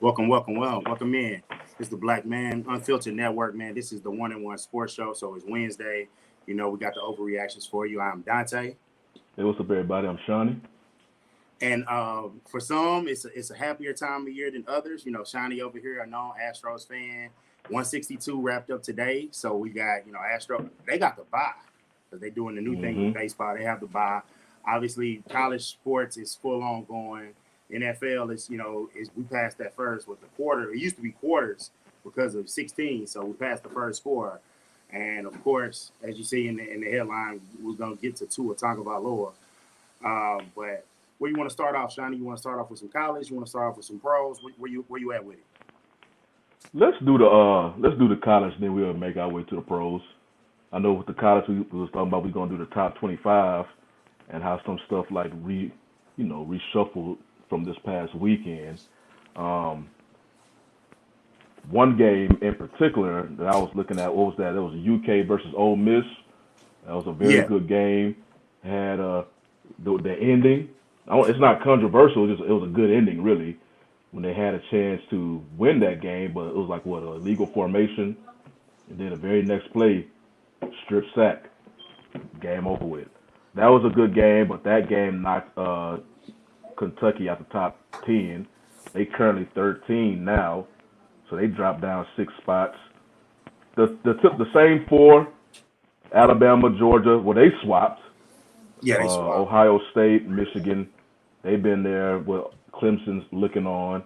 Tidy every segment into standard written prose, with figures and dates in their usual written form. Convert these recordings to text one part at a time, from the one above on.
Welcome in. This is the Black Man Unfiltered Network, man. This is the one-on-one sports show. So it's Wednesday. You know, we got the overreactions for you. I'm Dante. Hey, what's up, everybody? I'm Shawnee. And for some, it's a happier time of year than others. You know, Shawnee over here, a known Astros fan. 162 wrapped up today. So we got, Astros. They got the bye because they're doing the new thing with baseball. They have the bye. Obviously, college sports is full on going. NFL is, we passed that first with the quarter. It used to be quarters because of 16, so we passed the first four. And of course, as you see in the headline, we're gonna get to Tua Tagovailoa. But where you want to start off, Shawnee? You want to start off with some college? You want to start off with some pros? Where you at with it? Let's do the college, then we'll make our way to the pros. I know with the college we was talking about we're gonna do the top 25 and how some stuff like reshuffled from this past weekend. One game in particular that I was looking at, what was that? It was UK versus Ole Miss. That was a very good game. Had the ending. It's not controversial. It was a good ending, really, when they had a chance to win that game. But it was like, a illegal formation. And then the very next play, strip sack. Game over with. That was a good game, but that game knocked Kentucky out the top 10. They currently 13 now, so they dropped down 6 spots. The same 4, Alabama, Georgia, they swapped. Yeah, they swapped. Ohio State, Michigan, they've been there. Clemson's looking on.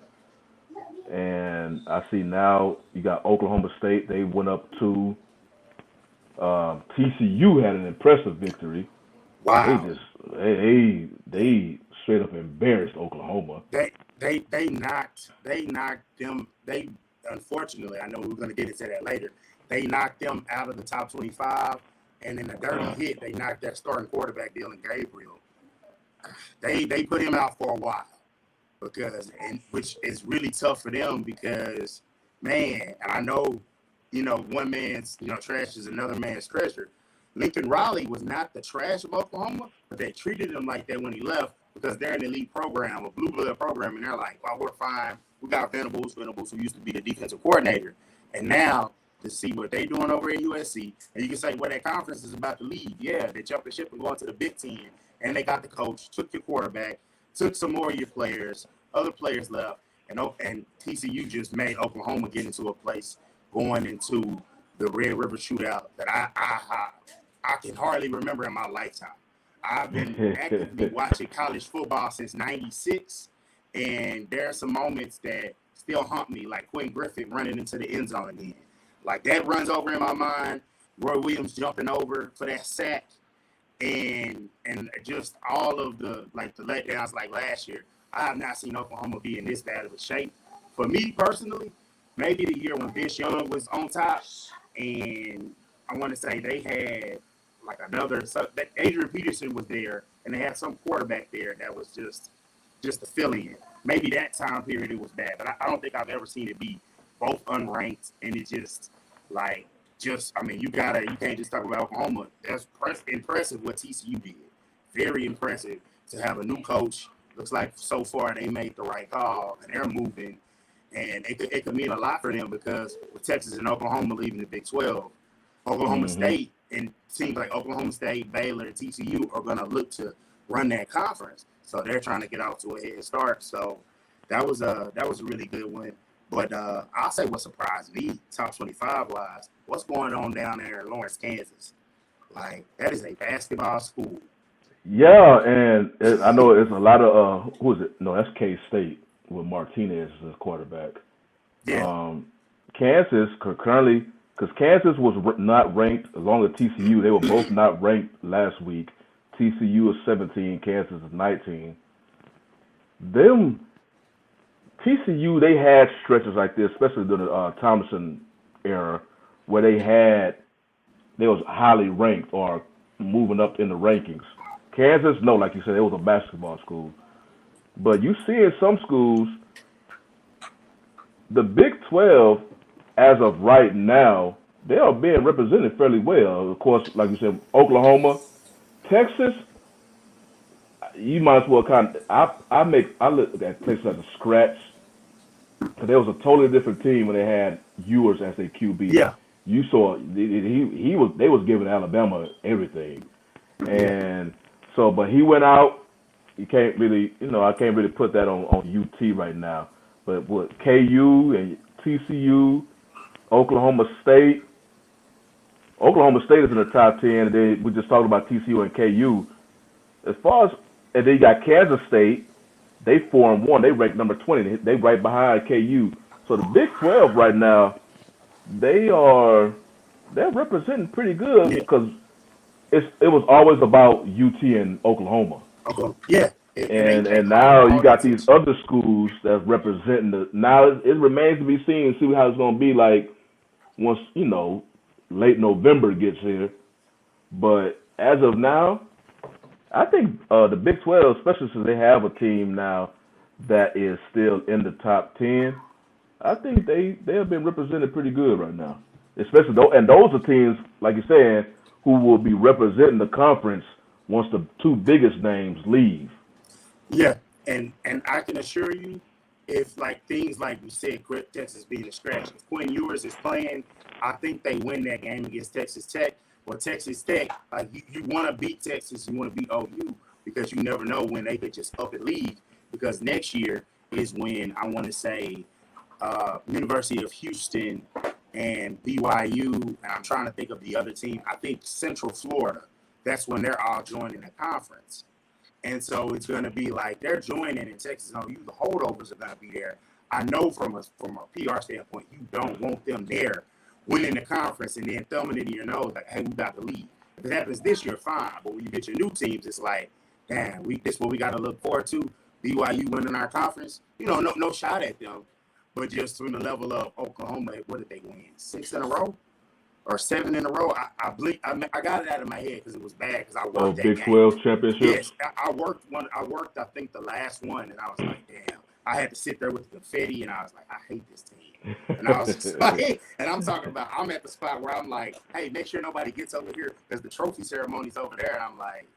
And I see now you got Oklahoma State. They went up 2. TCU had an impressive victory. Wow. They straight up embarrassed Oklahoma. They knocked them. They unfortunately, I know we're gonna get into that later. They knocked them out of the top 25, and in a dirty hit, they knocked that starting quarterback Dylan Gabriel. They put him out for a while which is really tough for them because, man, I know, one man's trash is another man's treasure. Lincoln Riley was not the trash of Oklahoma, but they treated him like that when he left because they're an elite program, a blue blood program, and they're like, well, we're fine. We got Venables, who used to be the defensive coordinator. And now to see what they're doing over at USC, and you can say, well, that conference is about to leave. Yeah, they jumped the ship and going to the Big Ten, and they got the coach, took your quarterback, took some more of your players, other players left, and TCU just made Oklahoma get into a place going into the Red River Shootout that I can hardly remember in my lifetime. I've been actively watching college football since '96, and there are some moments that still haunt me, like Quentin Griffith running into the end zone again. Like that runs over in my mind. Roy Williams jumping over for that sack, and just all of the letdowns like last year. I have not seen Oklahoma be in this bad of a shape. For me personally, maybe the year when Vince Young was on top, and I want to say they had that Adrian Peterson was there, and they had some quarterback there that was just a fill-in. Maybe that time period it was bad, but I don't think I've ever seen it be both unranked, and it you can't just talk about Oklahoma. That's impressive what TCU did. Very impressive to have a new coach. Looks like so far they made the right call, and they're moving, and it could mean a lot for them because with Texas and Oklahoma leaving the Big 12, Oklahoma State, and it seems like Oklahoma State, Baylor, and TCU are going to look to run that conference. So they're trying to get out to a head start. So that was a really good one. But I'll say what surprised me, top 25 wise, what's going on down there in Lawrence, Kansas? Like, that is a basketball school. Yeah, and I know it's a lot of who is it? No, that's K-State with Martinez as quarterback. Yeah. Kansas currently, because Kansas was not ranked along with TCU, they were both not ranked last week. TCU is 17, Kansas is 19. TCU, they had stretches like this, especially during the Thomason era, where they was highly ranked or moving up in the rankings. Kansas, no, like you said, it was a basketball school. But you see in some schools, the Big 12, as of right now, they are being represented fairly well. Of course, like you said, Oklahoma, Texas, you might as well I look at places like the Scratch Because there was a totally different team when they had Ewers as their QB. Yeah, You saw they was giving Alabama everything, yeah, and so but he went out. You can't really I can't really put that on UT right now. But what KU and TCU, Oklahoma State. Oklahoma State is in the top 10. And then we just talked about TCU and KU. As far as and then you got Kansas State. They 4-1. They ranked number 20. They right behind KU. So the Big 12 right now, they're representing pretty good yeah. because it was always about UT and Oklahoma. Okay. Yeah. And now you got these other schools that's representing the. Now it remains to be seen and see how it's going to be like once late November gets here. But as of now, I think the Big 12, especially since they have a team now that is still in the top 10, I think they have been represented pretty good right now. Especially and those are teams, like you're saying, who will be representing the conference once the two biggest names leave. Yeah, and I can assure you, if like things like we said, Texas being a scratch, if Quinn Ewers is playing, I think they win that game against Texas Tech. Well, Texas Tech, you want to beat Texas, you want to beat OU because you never know when they could just up and leave. Because next year is when I want to say University of Houston and BYU, and I'm trying to think of the other team. I think Central Florida. That's when they're all joining the conference. And so it's going to be like they're joining in Texas and OU. The holdovers are going to be there. I know from a PR standpoint, you don't want them there winning the conference and then thumbing it in your nose like, hey, we got to leave. If it happens this year, fine. But when you get your new teams, it's like, damn, this is what we got to look forward to. BYU winning our conference. No shot at them. But just from the level of Oklahoma, what did they win? 6 in a row? Or 7 in a row? I got it out of my head because it was bad because I worked that Big game. 12 championship? Yes, I worked, I think, the last one, and I was like, damn. I had to sit there with the confetti, and I was like, I hate this team. And I was just like, and I'm talking about, I'm at the spot where I'm like, hey, make sure nobody gets over here because the trophy ceremony's over there. And I'm like,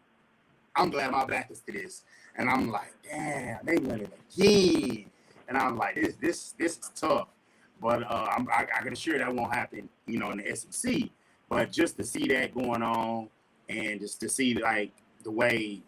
I'm glad my back is to this. And I'm like, damn, they win it again. And I'm like, this is tough. But I can assure that won't happen, in the SEC. But just to see that going on and just to see, like, the way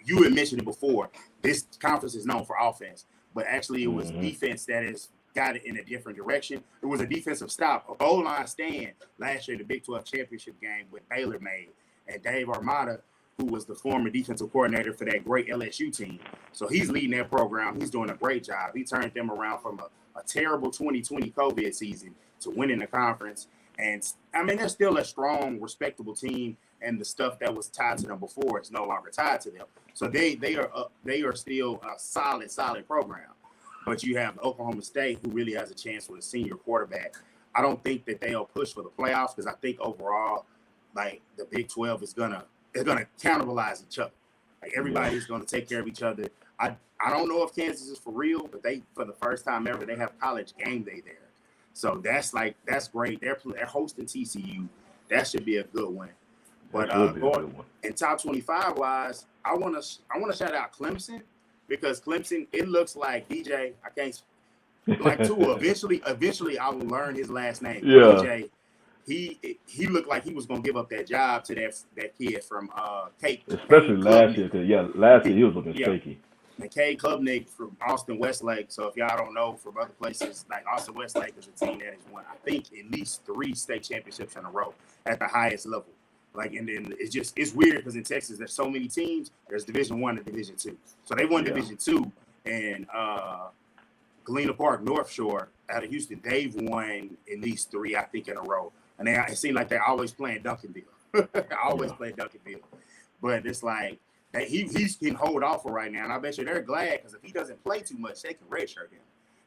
you had mentioned it before, this conference is known for offense. But actually it was defense that has got it in a different direction. It was a defensive stop, a goal line stand last year, the Big 12 championship game with Baylor made. And Dave Armada, who was the former defensive coordinator for that great LSU team. So he's leading that program. He's doing a great job. He turned them around from a terrible 2020 COVID season to winning the conference. And, I mean, they're still a strong, respectable team, and the stuff that was tied to them before is no longer tied to them. So they are still a solid program. But you have Oklahoma State, who really has a chance with a senior quarterback. I don't think that they'll push for the playoffs because I think overall, like, the Big 12 is gonna cannibalize each other. Like, everybody's gonna take care of each other. I don't know if Kansas is for real, but they, for the first time ever, they have college game day there. So that's great. They're hosting TCU. That should be a good one. But going in top 25 wise, I want to shout out Clemson because Clemson, it looks like DJ. I can't like Tua. Eventually, I will learn his last name. Yeah. DJ. He looked like he was gonna give up that job to that kid from Cape. Especially last year, because last year he was looking shaky. And Cade Klubnik from Austin Westlake. So if y'all don't know from other places, like Austin Westlake is a team that has won, I think, at least 3 state championships in a row at the highest level. Like, and then it's weird because in Texas there's so many teams. There's Division I and Division II. So they won Division II, and Galena Park, North Shore out of Houston, they've won at least 3, I think, in a row. And it seems like they're always playing Duncanville. Play Duncanville. But it's like he can hold off for right now. And I bet you they're glad because if he doesn't play too much, they can redshirt him.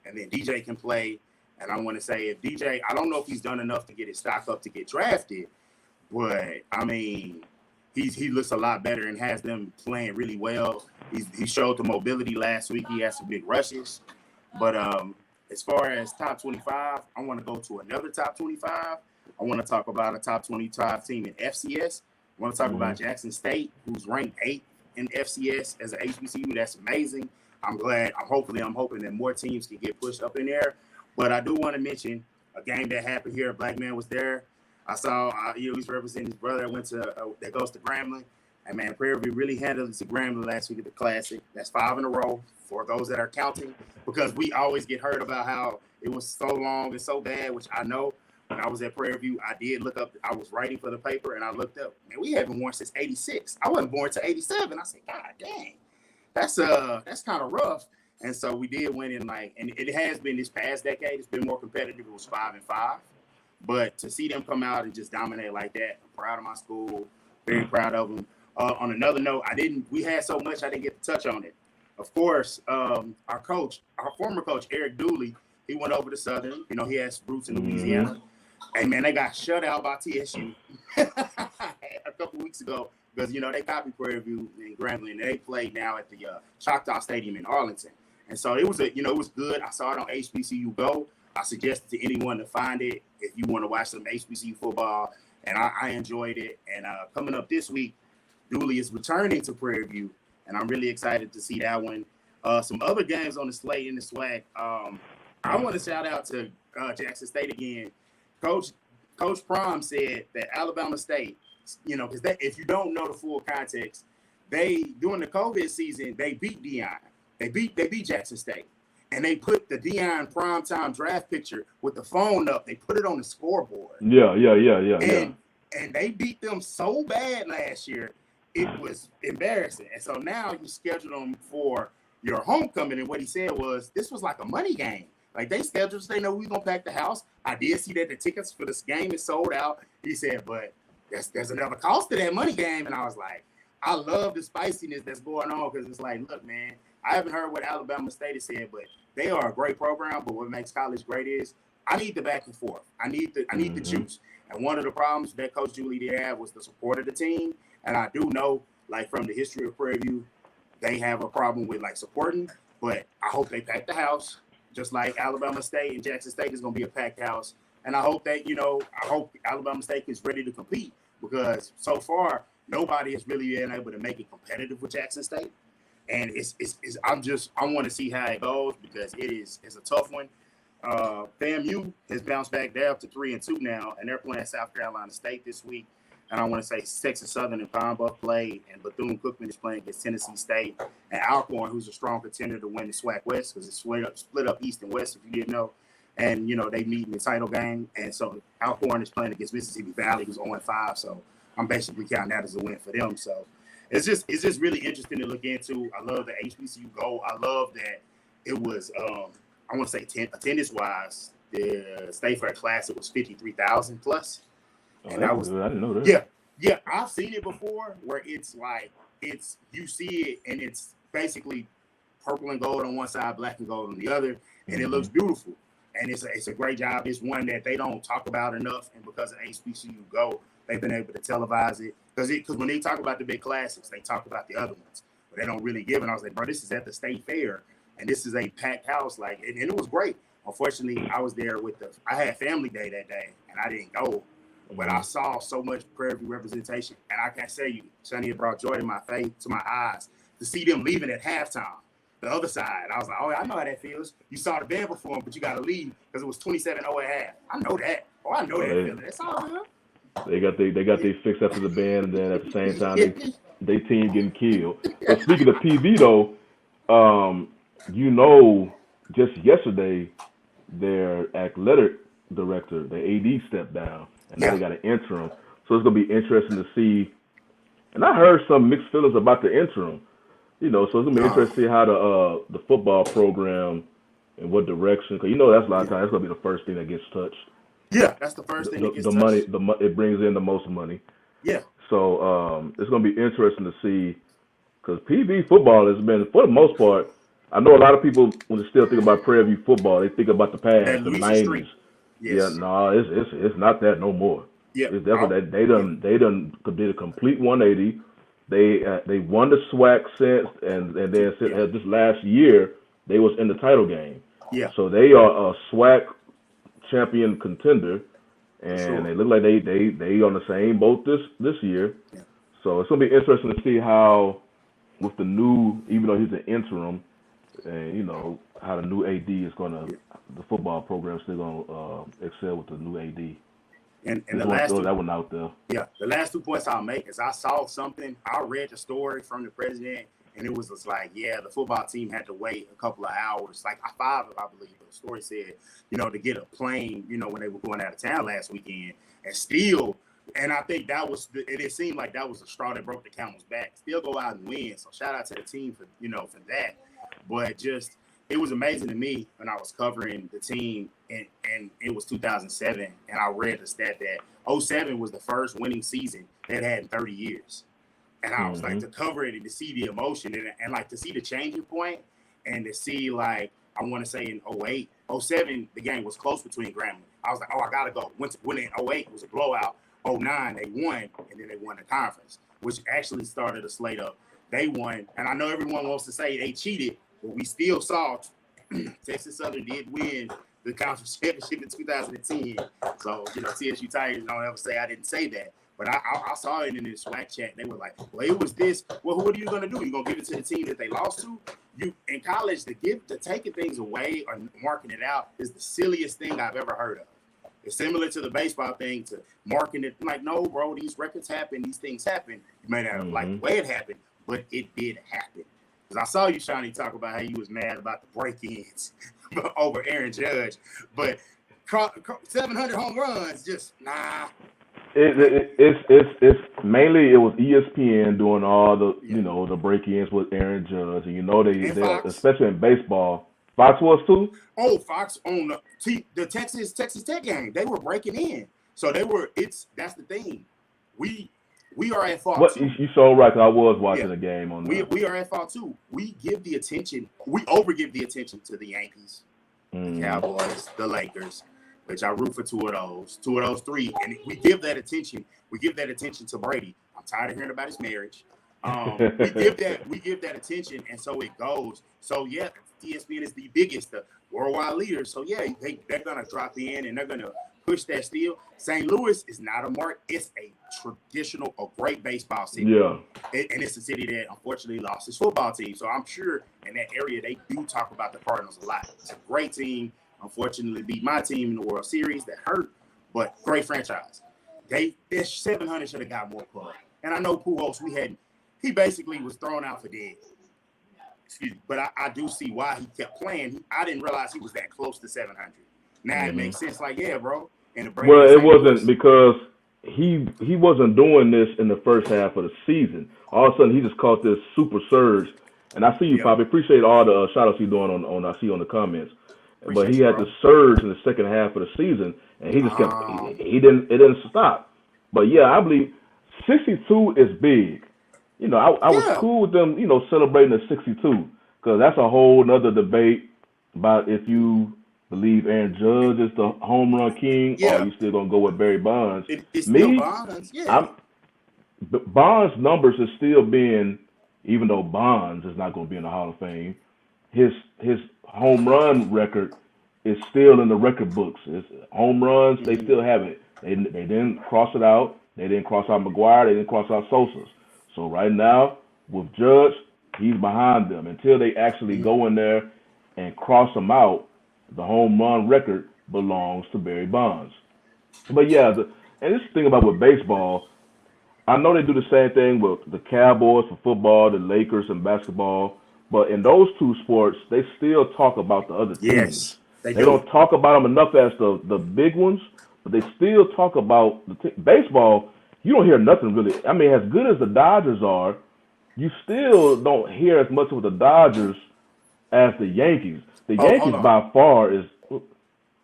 And then DJ can play. And I want to say if DJ, I don't know if he's done enough to get his stock up to get drafted. But, I mean, he looks a lot better and has them playing really well. He showed the mobility last week. He had some big rushes. But as far as top 25, I want to go to another top 25. I want to talk about a top 25 team in FCS. I want to talk about Jackson State, who's ranked 8th in FCS as an HBCU. That's amazing. I'm glad. I'm hoping that more teams can get pushed up in there. But I do want to mention a game that happened here. Black Man was there. I saw he's representing his brother that goes to Grambling. And man, Prairie View really handled it to Grambling last week at the Classic. That's 5 in a row for those that are counting, because we always get heard about how it was so long and so bad, which I know. When I was at Prairie View, I did look up. I was writing for the paper, and I looked up. Man, we haven't won since '86. I wasn't born till '87. I said, God dang, that's kind of rough. And so we did win and it has been this past decade. It's been more competitive. It was 5-5, but to see them come out and just dominate like that, I'm proud of my school. Very proud of them. On another note, we had so much I didn't get to touch on it. Of course, our former coach, Eric Dooley, he went over to Southern. You know, he has roots in Louisiana. Mm-hmm. Hey, man, they got shut out by TSU a couple weeks ago because, you know, they copied Prairie View and Grambling, and they played now at the Choctaw Stadium in Arlington. And so it was it was good. I saw it on HBCU Go. I suggested to anyone to find it if you want to watch some HBCU football, and I enjoyed it. And coming up this week, Dooley is returning to Prairie View, and I'm really excited to see that one. Some other games on the slate in the SWAC. I want to shout out to Jackson State again. Coach Prom said that Alabama State, you know, because if you don't know the full context, during the COVID season, they beat Deion. They beat Jackson State. And they put the Deion primetime draft picture with the phone up. They put it on the scoreboard. Yeah. And they beat them so bad last year, it was embarrassing. And so now you schedule them for your homecoming. And what he said was, this was like a money game. Like they scheduled, they know we're going to pack the house. I did see that the tickets for this game is sold out. He said, but there's another cost to that money game. And I was like, I love the spiciness that's going on because it's like, look, man, I haven't heard what Alabama State has said, but they are a great program. But what makes college great is I need the back and forth. I need the juice. And one of the problems that Coach Julie did have was the support of the team. And I do know, like from the history of Prairie View, they have a problem with like supporting. But I hope they pack the house, just like Alabama State and Jackson State is going to be a packed house. And I hope that, I hope Alabama State is ready to compete because so far nobody has really been able to make it competitive with Jackson State. And I want to see how it goes because it's a tough one. FAMU has bounced back. They're up to 3-2 now, and they're playing South Carolina State this week. And I want to say Texas Southern and Pine Bluff played, and Bethune-Cookman is playing against Tennessee State. And Alcorn, who's a strong contender to win the SWAC West because it's split up East and West, if you didn't know. And, they meet in the title game. And so Alcorn is playing against Mississippi Valley, who's 0-5. So I'm basically counting that as a win for them. So it's just really interesting to look into. I love the HBCU goal. I love that it was, I want to say attendance-wise, the State Fair Classic was 53,000 plus. And that was good. I didn't know that. Yeah. I've seen it before where it's like you see it and it's basically purple and gold on one side, black and gold on the other, and it looks beautiful. And it's a great job. It's one that they don't talk about enough, and because of HBCU Go, they've been able to televise it. Because when they talk about the big classics, they talk about the other ones, but they don't really give it. And I was like, bro, this is at the State Fair, and this is a packed house, and it was great. Unfortunately, I was there I had family day that day, and I didn't go. But I saw so much Prairie View representation, and I can tell you, Sonny, it brought joy to my face, to my eyes, to see them leaving at halftime. The other side, I was like, oh, I know how that feels. You saw the band perform, but you got to leave because it was 27-0 at half. I know that. Oh, I know that feeling. That's all good. They got their fix after the band, and then at the same time, they team getting killed. But speaking of PV though, just yesterday, their athletic director, the AD, stepped down. And now they got an interim. So it's going to be interesting to see. And I heard some mixed feelings about the interim. So it's going to be interesting to see how the football program and what direction. Because that's a lot of times that's going to be the first thing that gets touched. Yeah, that's the first thing that gets touched. It brings in the most money. Yeah. So it's going to be interesting to see. Because PV football has been, for the most part, I know a lot of people, when they still think about Prairie View football, they think about the past, the 90s. Yes. Yeah, no, it's not that no more. Yeah, it's definitely they done did a complete 180. They won the SWAC since, and then this last year they was in the title game. Yeah, so they are a SWAC champion contender, and they look like they on the same boat this year. Yeah. So it's gonna be interesting to see how with the new, even though he's an interim, and you know how the new AD is gonna, the football program is still gonna excel with the new AD. And Just the want to last throw two, that one out there. yeah, the last 2 points I'll make is I saw something. I read the story from the president, and it was just like, yeah, the football team had to wait a couple of hours, like 5, I believe. The story said, you know, to get a plane, you know, when they were going out of town last weekend, and still. And I think that was, it seemed like that was the straw that broke the camel's back. Still go out and win. So shout out to the team for, you know, for that. But just, it was amazing to me when I was covering the team, and it was 2007. And I read the stat that '07 was the first winning season they'd had in 30 years. And I was like, to cover it and to see the emotion and like to see the changing point and to see, like, I want to say in '08, '07, the game was close between Grambling. I was like, oh, I got to go. When in '08, it was a blowout. '09, they won, and then they won the conference, which actually started a slate up. They won, and I know everyone wants to say they cheated, but we still saw Texas Southern did win the conference championship in 2010. So, you know, TSU Tigers don't ever say I didn't say that. But I saw it in this SWAC chat. They were like, well, it was this. Well, what are you going to do? You going to give it to the team that they lost to? You in college, to taking things away or marking it out is the silliest thing I've ever heard of. It's similar to the baseball thing, to marking it like, no, bro, these records happen, these things happen. You may not like the way it happened, but it did happen. Because I saw you, Shawnee, talk about how you was mad about the break-ins over Aaron Judge, but 700 home runs, just nah. It's mainly, it was ESPN doing all the you know, the break-ins with Aaron Judge, and you know they especially in baseball. Fox was too. Oh, Fox on the Texas Tech game, they were breaking in, so they were. That's the thing. We are at fault. What you so right? 'Cause I was watching the game on. We are at fault too. We give the attention. We overgive the attention to the Yankees, the Cowboys, the Lakers, which I root for two of those three, and we give that attention. We give that attention to Brady. I'm tired of hearing about his marriage. We give that attention, and so it goes. So yeah, ESPN is the biggest, the worldwide leader. So yeah, they're gonna drop in and they're gonna push that steal. St. Louis is not a mark. It's a traditional, a great baseball city. Yeah, and it's a city that unfortunately lost its football team. So I'm sure in that area they do talk about the Cardinals a lot. It's a great team. Unfortunately, beat my team in the World Series. That hurt, but great franchise. Their 700 should have got more play. And I know Pujols, he basically was thrown out for dead. Excuse me, but I do see why he kept playing. I didn't realize he was that close to 700. Now it makes sense. Like, yeah, bro. Well, it wasn't because he wasn't doing this in the first half of the season. All of a sudden, he just caught this super surge. And I see you, Poppy. Appreciate all the shout outs you're doing on I see on the comments. But he had the surge in the second half of the season, and he just kept. It didn't stop. But yeah, I believe 62 is big. You know, I was cool with them, you know, celebrating the 62, because that's a whole nother debate about if you believe Aaron Judge is the home run king or are you still going to go with Barry Bonds. It's still Bonds, Bonds' numbers is still being, even though Bonds is not going to be in the Hall of Fame, his home run record is still in the record books. It's home runs, they still have it. They didn't cross it out. They didn't cross out McGuire. They didn't cross out Sosa's. So right now, with Judge, he's behind them. Until they actually go in there and cross him out, the home run record belongs to Barry Bonds. But yeah, and this thing about with baseball, I know they do the same thing with the Cowboys for football, the Lakers and basketball, but in those two sports, they still talk about the other teams. Yes, they don't talk about them enough as the big ones, but they still talk about baseball. You don't hear nothing really. I mean, as good as the Dodgers are, you still don't hear as much with the Dodgers as the Yankees. The Yankees by far is.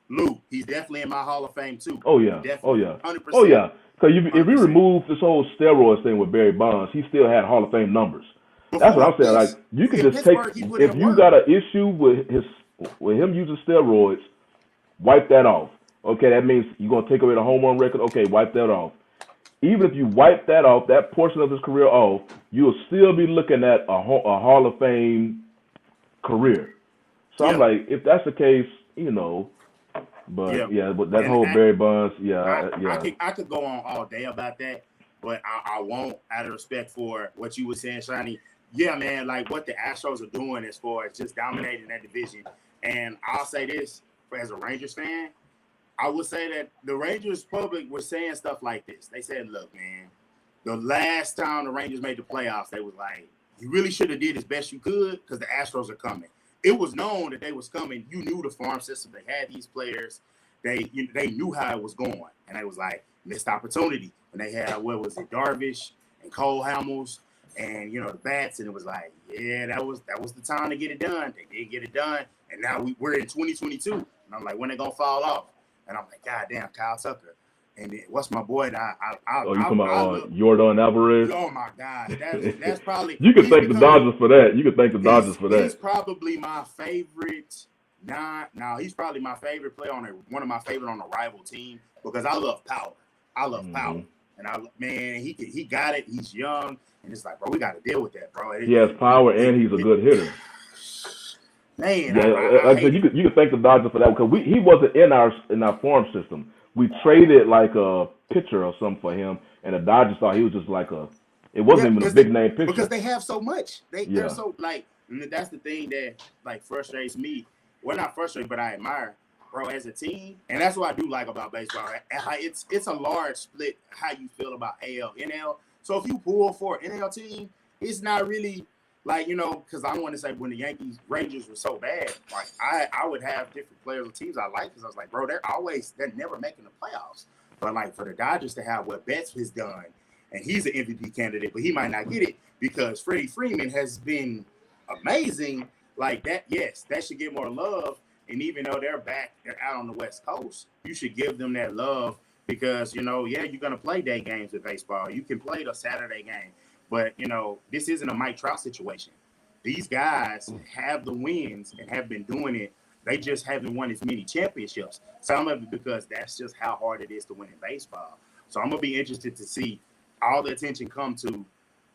Lou, he's definitely in my Hall of Fame too. Oh yeah, definitely. 100%. Oh yeah. Because if you remove this whole steroids thing with Barry Bonds, he still had Hall of Fame numbers. That's what I'm saying. Like, you can just take, if you got an issue with him using steroids, wipe that off. Okay, that means you're gonna take away the home run record. Okay, wipe that off. Even if you wipe that off, that portion of his career off, you'll still be looking at a Hall of Fame career. So I'm like, if that's the case, you know, but but that whole Barry Bonds, I could go on all day about that, but I won't, out of respect for what you were saying, Shiny. Yeah, man, like what the Astros are doing as far as just dominating that division. And I'll say this, as a Rangers fan, I would say that the Rangers public was saying stuff like this. They said, look, man, the last time the Rangers made the playoffs, they was like, you really should have did as best you could because the Astros are coming. It was known that they was coming. You knew the farm system. They had these players. They knew how it was going. And they was like, missed opportunity. And they had, what was it, Darvish and Cole Hamels and, you know, the bats. And it was like, yeah, that was the time to get it done. They did get it done. And now we're in 2022. And I'm like, when they going to fall off? And I'm like, God damn, Kyle Tucker. And then, what's my boy? You talking about Yordan Alvarez? Oh my gosh, that's probably. You can thank the Dodgers for that. You can thank the Dodgers for that. He's probably my favorite. He's probably my favorite player one of my favorite on a rival team because I love power. I love power, and he got it. He's young, and it's like, bro, we got to deal with that, bro. He has power, and he's a good hitter. Man, you can thank the Dodgers for that because he wasn't in our farm system. We traded like a pitcher or something for him, and the Dodgers thought he was just like it wasn't even a big name pitcher. Because they have so much. They're so like, and that's the thing that like frustrates me. Well, not frustrated, but I admire, bro, as a team. And that's what I do like about baseball. It's a large split how you feel about AL, NL. So if you pull for an NL team, it's not really like, you know, because I want to say when the Rangers were so bad, like I would have different players and teams I like because I was like, bro, they're never making the playoffs. But like for the Dodgers to have what Betts has done, and he's an MVP candidate, but he might not get it because Freddie Freeman has been amazing. Like that, yes, that should get more love. And even though they're out on the West Coast, you should give them that love because, you know, yeah, you're going to play day games with baseball. You can play the Saturday game. But, you know, this isn't a Mike Trout situation. These guys have the wins and have been doing it. They just haven't won as many championships. Some of it because that's just how hard it is to win in baseball. So I'm going to be interested to see all the attention come to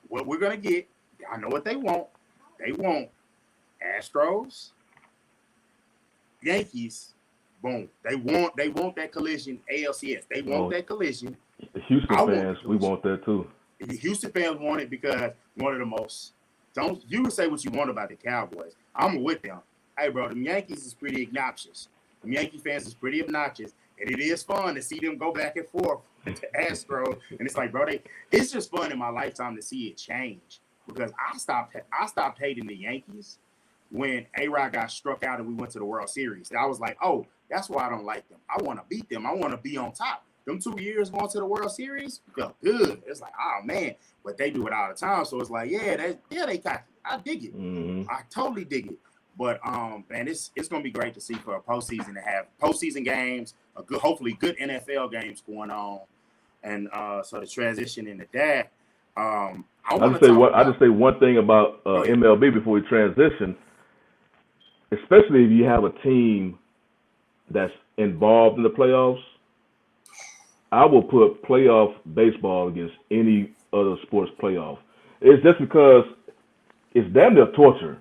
what we're going to get. I know what they want. They want Astros, Yankees, boom. They want that collision, ALCS. They want that collision. The Houston fans, we want that too. The Houston fans want it because one of the most. You can say what you want about the Cowboys. I'm with them. Hey, bro, the Yankees is pretty obnoxious. The Yankee fans is pretty obnoxious, and it is fun to see them go back and forth to Astros. And it's like, bro, it's just fun in my lifetime to see it change because I stopped hating the Yankees when A-Rod got struck out and we went to the World Series. And I was like, oh, that's why I don't like them. I want to beat them. I want to be on top. Them 2 years going to the World Series felt good. It's like, oh, man. But they do it all the time. So it's like, they got it. I dig it. Mm-hmm. I totally dig it. But, man, it's going to be great to see for a postseason to have postseason games, hopefully good NFL games going on. And so the transition into that. I just say one thing about MLB before we transition, especially if you have a team that's involved in the playoffs. I will put playoff baseball against any other sports playoff. It's just because it's damn near torture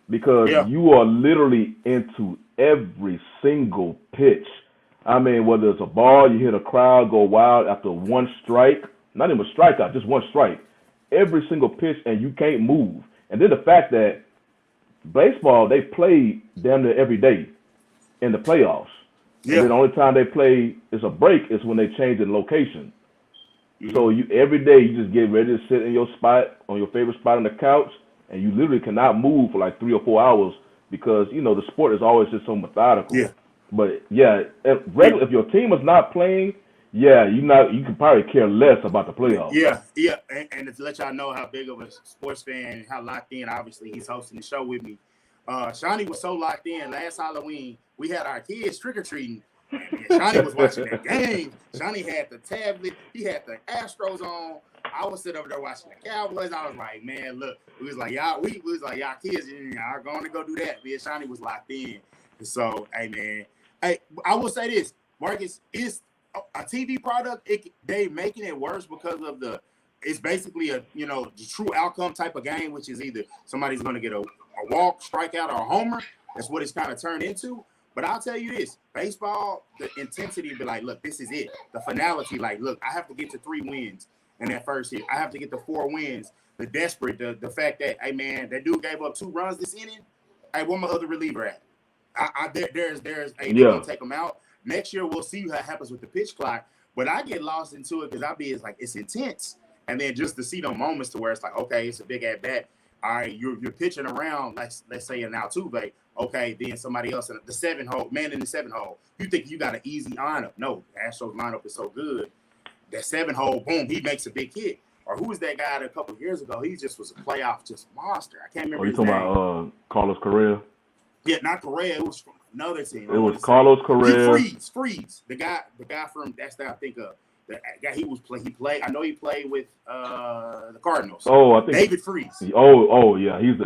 because you are literally into every single pitch. I mean, whether it's a ball, you hear the crowd go wild after one strike, not even a strikeout, just one strike. Every single pitch, and you can't move. And then the fact that baseball, they play damn near every day in the playoffs. Yeah. And then the only time they play is a break is when they change the location. Mm-hmm. So every day you just get ready to sit in your spot, on your favorite spot on the couch, and you literally cannot move for like 3 or 4 hours because, you know, the sport is always just so methodical. Yeah. But, if your team is not playing, you can probably care less about the playoffs. Yeah. And to let y'all know how big of a sports fan, how locked in, obviously, he's hosting the show with me. Shawnee was so locked in. Last Halloween, we had our kids trick-or-treating. And Shawnee was watching that game. Shawnee had the tablet. He had the Astros on. I was sitting over there watching the Cowboys. I was like, man, look. We was like, y'all kids are going to go do that. Man, Shawnee was locked in. And so, hey, man. Hey, I will say this. Marcus, is a TV product, they making it worse because of it's basically a, you know, the true outcome type of game, which is either somebody's going to get a walk, strikeout, or a homer. That's what it's kind of turned into. But I'll tell you this, baseball, the intensity be like, look, this is it. The finality, like, look, I have to get to 3 wins in that first hit. I have to get to 4 wins the desperate, the fact that, hey man, that dude gave up 2 runs this inning. Hey, where my other reliever at? There's hey, they gonna take him out. Next year we'll see what happens with the pitch clock. But I get lost into it because it's like it's intense. And then just to see the moments to where it's like, okay, it's a big at bat. All right, you're pitching around, let's say an Altuve. Okay, then somebody else in the 7-hole, man in the 7-hole. You think you got an easy lineup? No, the Astros lineup is so good. That 7-hole, boom, he makes a big hit. Or who was that guy a couple of years ago? He just was a playoff monster. I can't remember his name. You talking about Carlos Correa? Yeah, not Correa. It was from another team. It was Carlos Correa. Freeze. The guy from that's that I think of. The guy he played. I know he played with the Cardinals. Oh, I think David Freeze. Oh yeah, he's a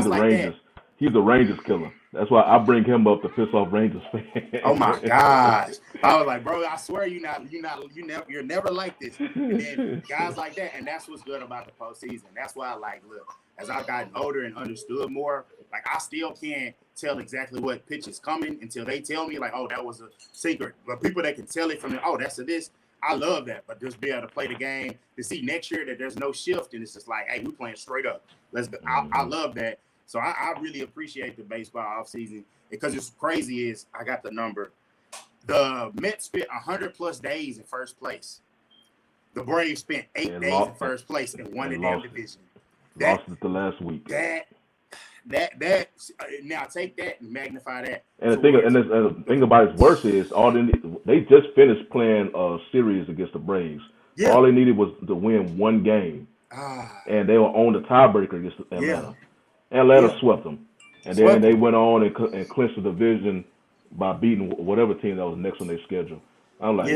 like Rangers. That. He's a Rangers killer. That's why I bring him up to piss off Rangers fans. Oh my gosh! I was like, bro, I swear you're never like this. And then guys like that, and that's what's good about the postseason. That's why I like look. As I've gotten older and understood more, like I still can't tell exactly what pitch is coming until they tell me, like, oh, that was a secret. But people that can tell it from that's this. I love that, but just be able to play the game to see next year that there's no shift and it's just like, hey, we're playing straight up. Let's go. I love that. So I really appreciate the baseball offseason because it's crazy is I got the number. The Mets spent 100+ days in first place. The Braves spent 8 days in first place and won the damn division. Lost it the last week. That now take that and magnify that. And the thing about it's worse is they just finished playing a series against the Braves. Yeah. All they needed was to win 1 game, and they were on the tiebreaker against Atlanta. Yeah. Atlanta swept them, and then they went on and clinched the division by beating whatever team that was next on their schedule. I'm like,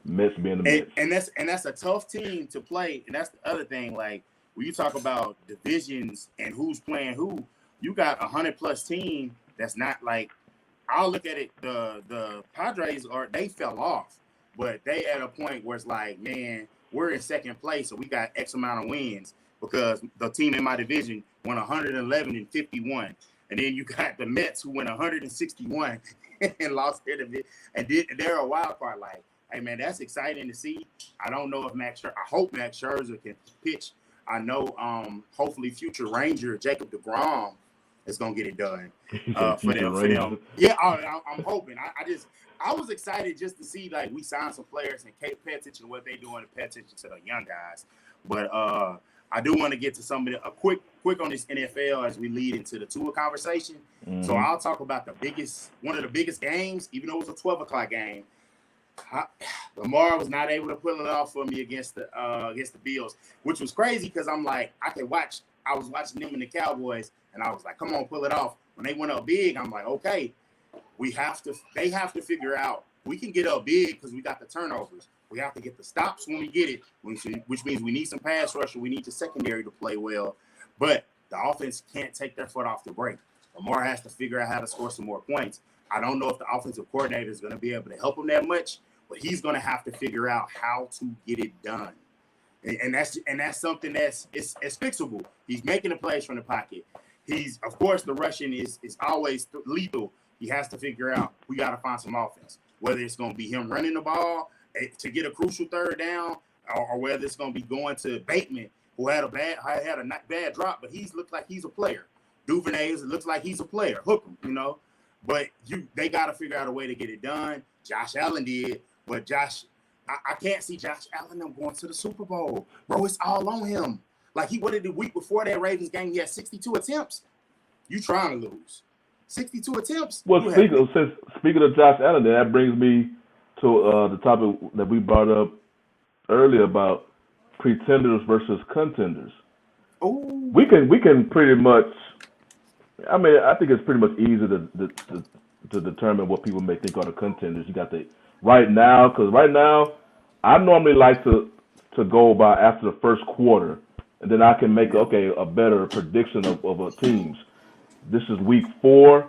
Mets being the Mets, and that's a tough team to play, and that's the other thing. Like when you talk about divisions and who's playing who. You got 100+ team that's not like I'll look at it. The Padres they fell off, but they at a point where it's like, man, we're in second place, so we got X amount of wins because the team in my division won 111 and 51, and then you got the Mets who went 161 and lost their division, and they're a wild card. Like, hey man, that's exciting to see. I don't know if I hope Max Scherzer can pitch. I know, hopefully, future Ranger Jacob deGrom is gonna get it done for them. Yeah, I'm hoping. I was excited just to see like we signed some players and pay attention to what they're doing and pay attention to the young guys. But I do want to get to some of a quick on this NFL as we lead into the Tua conversation. Mm-hmm. So I'll talk about one of the biggest games, even though it was a 12 o'clock game. Lamar was not able to pull it off for me against the Bills, which was crazy because I'm like, I was watching them and the Cowboys, and I was like, come on, pull it off. When they went up big, I'm like, okay, they have to figure out we can get up big because we got the turnovers. We have to get the stops when we get it, which means we need some pass rush and we need the secondary to play well. But the offense can't take their foot off the brake. Lamar has to figure out how to score some more points. I don't know if the offensive coordinator is going to be able to help him that much, but he's going to have to figure out how to get it done. And that's something it's fixable. He's making the plays from the pocket. Of course, the rushing is always lethal. He has to figure out we got to find some offense, whether it's going to be him running the ball to get a crucial third down, or whether it's going to be going to Bateman, who had a bad drop, but he's looked like he's a player. Duvernay looks like he's a player. Hook him, But they got to figure out a way to get it done. Josh Allen did, but I can't see Josh Allen going to the Super Bowl. Bro, it's all on him. Like what did the week before that Ravens game, he had 62 attempts. You trying to lose. 62 attempts. Well, speaking of Josh Allen, that brings me to the topic that we brought up earlier about pretenders versus contenders. Ooh. We can pretty much. I mean, I think it's pretty much easy to determine what people may think are the contenders. You got right now, I normally like to go by after the first quarter, and then I can make a better prediction of teams. This is week 4.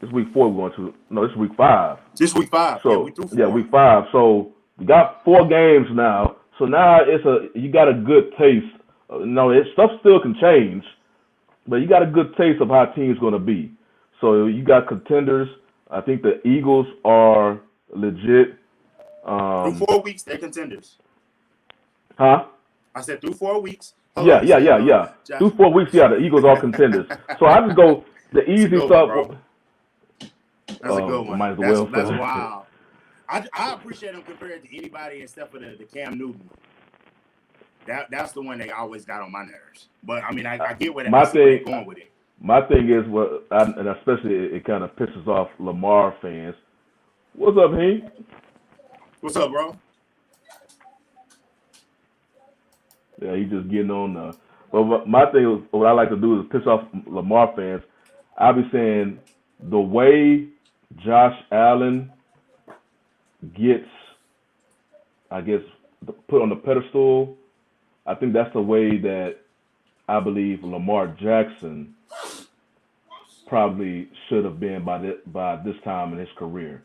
This is week 4 we're going to. No, this is week 5. This is week 5. So week 5. So we got 4 games now. So now you got a good taste. Stuff still can change, but you got a good taste of how a team's going to be. So you got contenders. I think the Eagles are legit. Through 4 weeks, they're contenders. Huh? I said through 4 weeks, Hold on, you said, Yeah. Josh. Through 4 weeks, the Eagles are contenders. So I just go the That's a easy good one, stuff. bro. That's a good one. Might as well. That's wild. I appreciate him compared to anybody except for the Cam Newton. That's the one they always got on my nerves. But I mean, I get where they're going with it. My thing is and especially it kind of pisses off Lamar fans. What's up, Hank? What's up, bro? Yeah, he's just getting on. But my thing is, what I like to do is piss off Lamar fans. I'll be saying the way Josh Allen gets, I guess, put on the pedestal, I think that's the way that I believe Lamar Jackson probably should have been by this time in his career.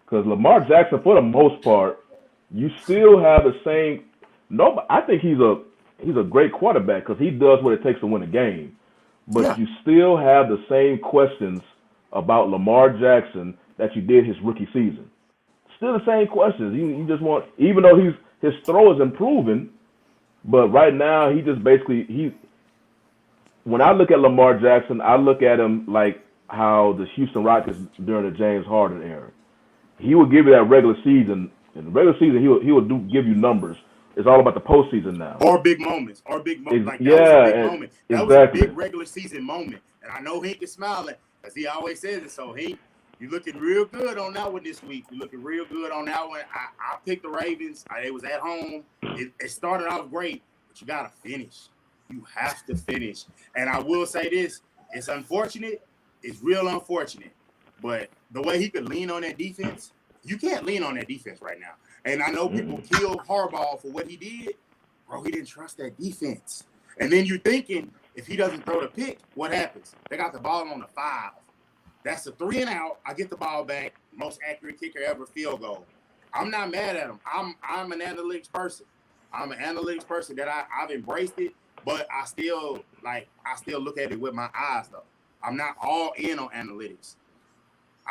Because Lamar Jackson, for the most part, you still have the same. No, I think he's a great quarterback because he does what it takes to win a game. But you still have the same questions about Lamar Jackson that you did his rookie season. Still the same questions. You just want, even though his throw is improving, but right now he just basically when I look at Lamar Jackson, I look at him like how the Houston Rockets during the James Harden era. He will give you that regular season. In the regular season, he will give you numbers. It's all about the postseason now. Or big moments. Like that was a big moment. That was a big regular season moment. And I know Hank is smiling because he always says it. So Hank, you're looking real good on that one this week. You're looking real good on that one. I picked the Ravens. It was at home. It started off great, but you gotta finish. You have to finish. And I will say this: it's unfortunate. It's real unfortunate. But the way he could lean on that defense, you can't lean on that defense right now. And I know people killed Harbaugh for what he did. Bro, he didn't trust that defense. And then you're thinking, if he doesn't throw the pick, what happens? They got the ball on the 5. That's a 3 and out. I get the ball back. Most accurate kicker ever, field goal. I'm not mad at him. I'm an analytics person. I'm an analytics person that I've embraced it, but I still look at it with my eyes though. I'm not all in on analytics.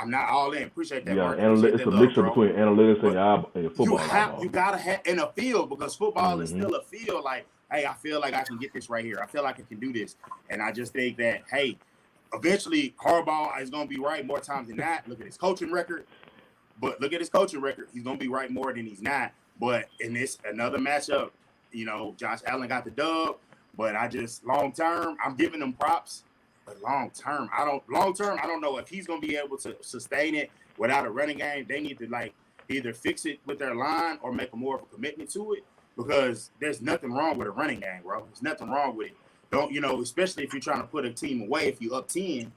I'm not all in. Appreciate that. Yeah, it's a mixture between analytics and football. You gotta have in a field because football is still a field. Like, hey, I feel like I can get this right here. I feel like I can do this, and I just think that hey, eventually Harbaugh is gonna be right more times than not. Look at his coaching record, he's gonna be right more than he's not. But in this another matchup, Josh Allen got the dub. But I just long term, I'm giving him props. But long term, I don't know if he's gonna be able to sustain it without a running game. They need to either fix it with their line or make more of a commitment to it because there's nothing wrong with a running game, bro. There's nothing wrong with it. Don't especially if you're trying to put a team away if you up 10,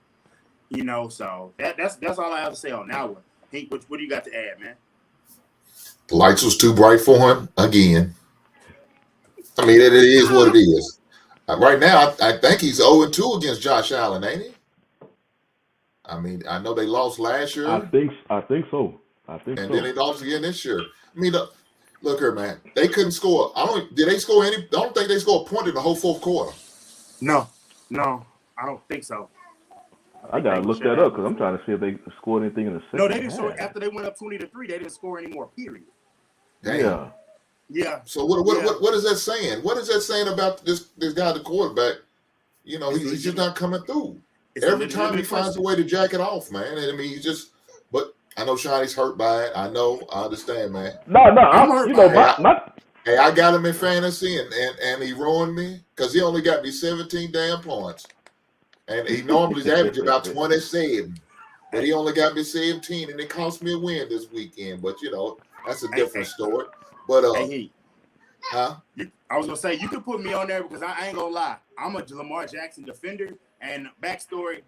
So that's all I have to say on that one. Hank, what do you got to add, man? The lights was too bright for him again. I mean, it is what it is. Right now, I think he's 0-2 against Josh Allen, ain't he? I mean, I know they lost last year. I think so. And then they lost again this year. I mean, look here, man. They couldn't score. Did they score any? I don't think they scored a point in the whole fourth quarter. No, I don't think so. I gotta look that up because I'm trying to see if they scored anything in the second. No, they didn't score after they went up 20-3. They didn't score any more. Period. Damn. Yeah. So what is that saying? What is that saying about this guy, the quarterback? He's just not coming through. Every time he finds a way to jack it off, man. And I mean, but I know Shawnee's hurt by it. I understand, man. No, I'm hurt by it. Hey, I got him in fantasy and he ruined me because he only got me 17 damn points. And he normally averages about 27. But he only got me 17 and it cost me a win this weekend. But that's a different story. But I was gonna say you could put me on there because I ain't gonna lie. I'm a Lamar Jackson defender. And backstory,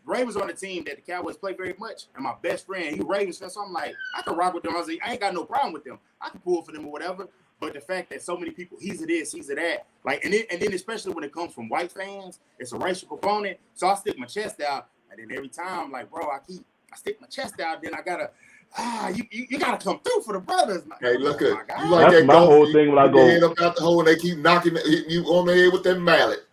Ravens on the team that the Cowboys play very much. And my best friend, he Ravens fan, so I'm like, I can rock with them. I was like, I ain't got no problem with them. I can pull for them or whatever. But the fact that so many people, he's a this, he's a that, and then especially when it comes from white fans, it's a racial component. So I stick my chest out, and then every time, bro, I stick my chest out. Then I gotta. You gotta come through for the brothers. Hey, look at you like that's that my golf, whole thing when I go head up out the hole and they keep knocking you on the head with that mallet.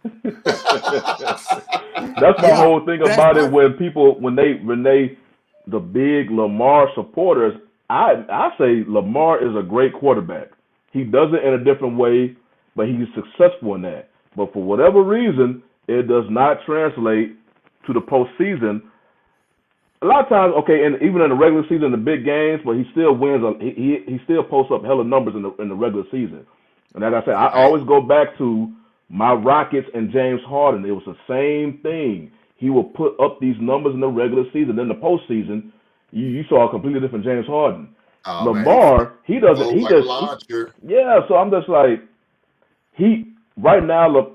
That's my whole thing about it. When they the big Lamar supporters, I say Lamar is a great quarterback. He does it in a different way. but he's successful in that. But for whatever reason, it does not translate to the postseason. A lot of times, okay, and even in the regular season, the big games, but he still wins. He still posts up hella numbers in the regular season. And like I said, I always go back to my Rockets and James Harden. It was the same thing. He will put up these numbers in the regular season. In the postseason, you saw a completely different James Harden. Oh, Lamar, he doesn't. He just yeah. So I'm just like right now.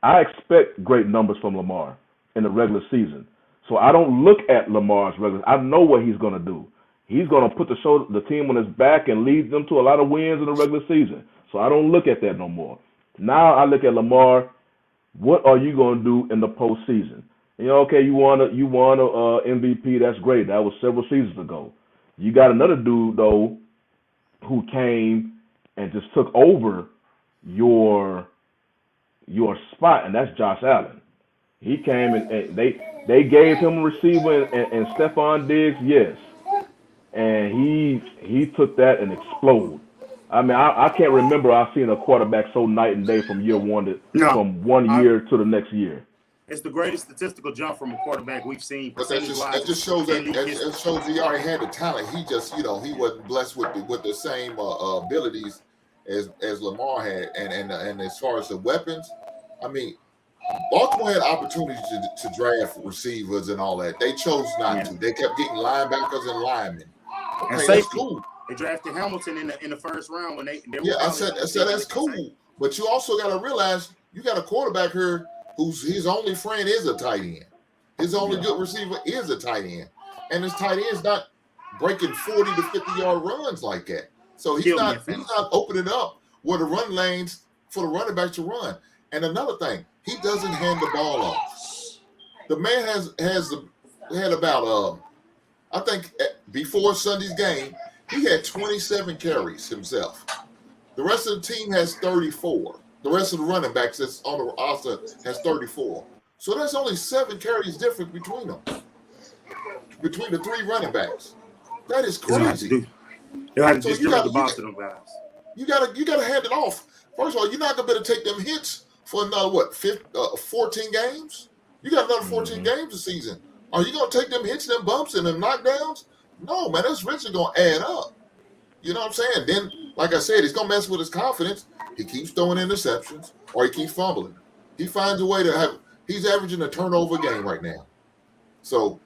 I expect great numbers from Lamar in the regular season. So I don't look at Lamar's regular. I know what he's gonna do. He's gonna put the team on his back and lead them to a lot of wins in the regular season. So I don't look at that no more. Now I look at Lamar. What are you gonna do in the postseason? Okay, you won a MVP. That's great. That was several seasons ago. You got another dude though, who came and just took over your spot, and that's Josh Allen. He came and they gave him a receiver and Stephon Diggs, yes, and he took that and exploded. I mean, I can't remember I've seen a quarterback so night and day from year one from one year to the next year. It's the greatest statistical jump from a quarterback we've seen. But that just shows it shows he already had the talent. He just he wasn't blessed with the same abilities as Lamar had, and as far as the weapons, I mean, Baltimore had opportunities to draft receivers and all that. They chose not to. They kept getting linebackers and linemen. Okay, and that's cool. They drafted Hamilton in the first round when they I said that's cool. But you also got to realize you got a quarterback here whose his only friend is a tight end. His only good receiver is a tight end. And his tight end's not breaking 40 to 50-yard runs like that. So he's not opening up where the run lanes for the running back to run. And another thing, he doesn't hand the ball off. The man had about I think before Sunday's game, he had 27 carries himself. The rest of the team has 34. The rest of the running backs that's on the roster has 34. So that's only 7 carries difference between them. Between the 3 running backs. That is crazy. You got to distribute the ball to them guys. You gotta hand it off. First of all, you're not gonna be able to take them hits for another 14 games? You got another 14 games a season. Are you gonna take them hits, them bumps, and them knockdowns? No, man, that's eventually gonna add up. You know what I'm saying? Then, like I said, he's gonna mess with his confidence. He keeps throwing interceptions, or he keeps fumbling. He finds a way to have. He's averaging a turnover game right now. So,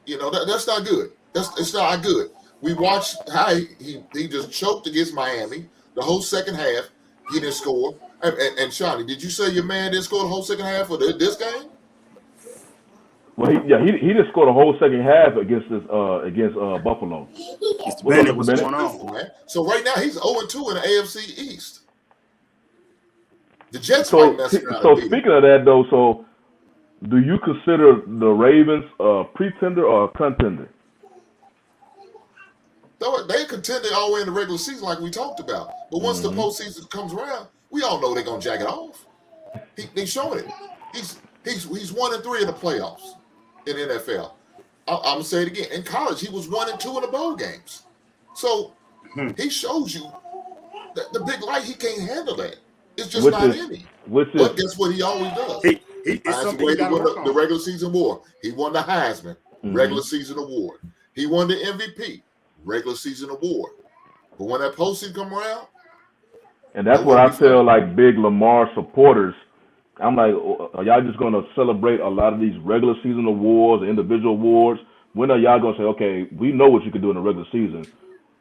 that's not good. It's not good. We watched how he just choked against Miami the whole second half. He didn't score. And Shawnee, did you say your man didn't score the whole second half of this game? Well, he just scored a whole second half against Buffalo. What's going on? So right now he's 0-2 in the AFC East. The Jets might mess around. So speaking of that though, so do you consider the Ravens a pretender or a contender? They contended all the way in the regular season, like we talked about. But once the postseason comes around, we all know they're gonna jack it off. He's showing it. He's 1-3 in the playoffs in the NFL. I'm gonna say it again. In college, he was 1-2 in the bowl games. So he shows you that the big light, he can't handle that. It's just not in him. But guess what he always does? He finds a way to win the regular season award. He won the Heisman regular season award. He won the MVP regular season award. But when that postseason come around, and that's what I tell like big Lamar supporters. I'm like, are y'all just gonna celebrate a lot of these regular season awards, individual awards? When are y'all gonna say, okay, we know what you can do in the regular season.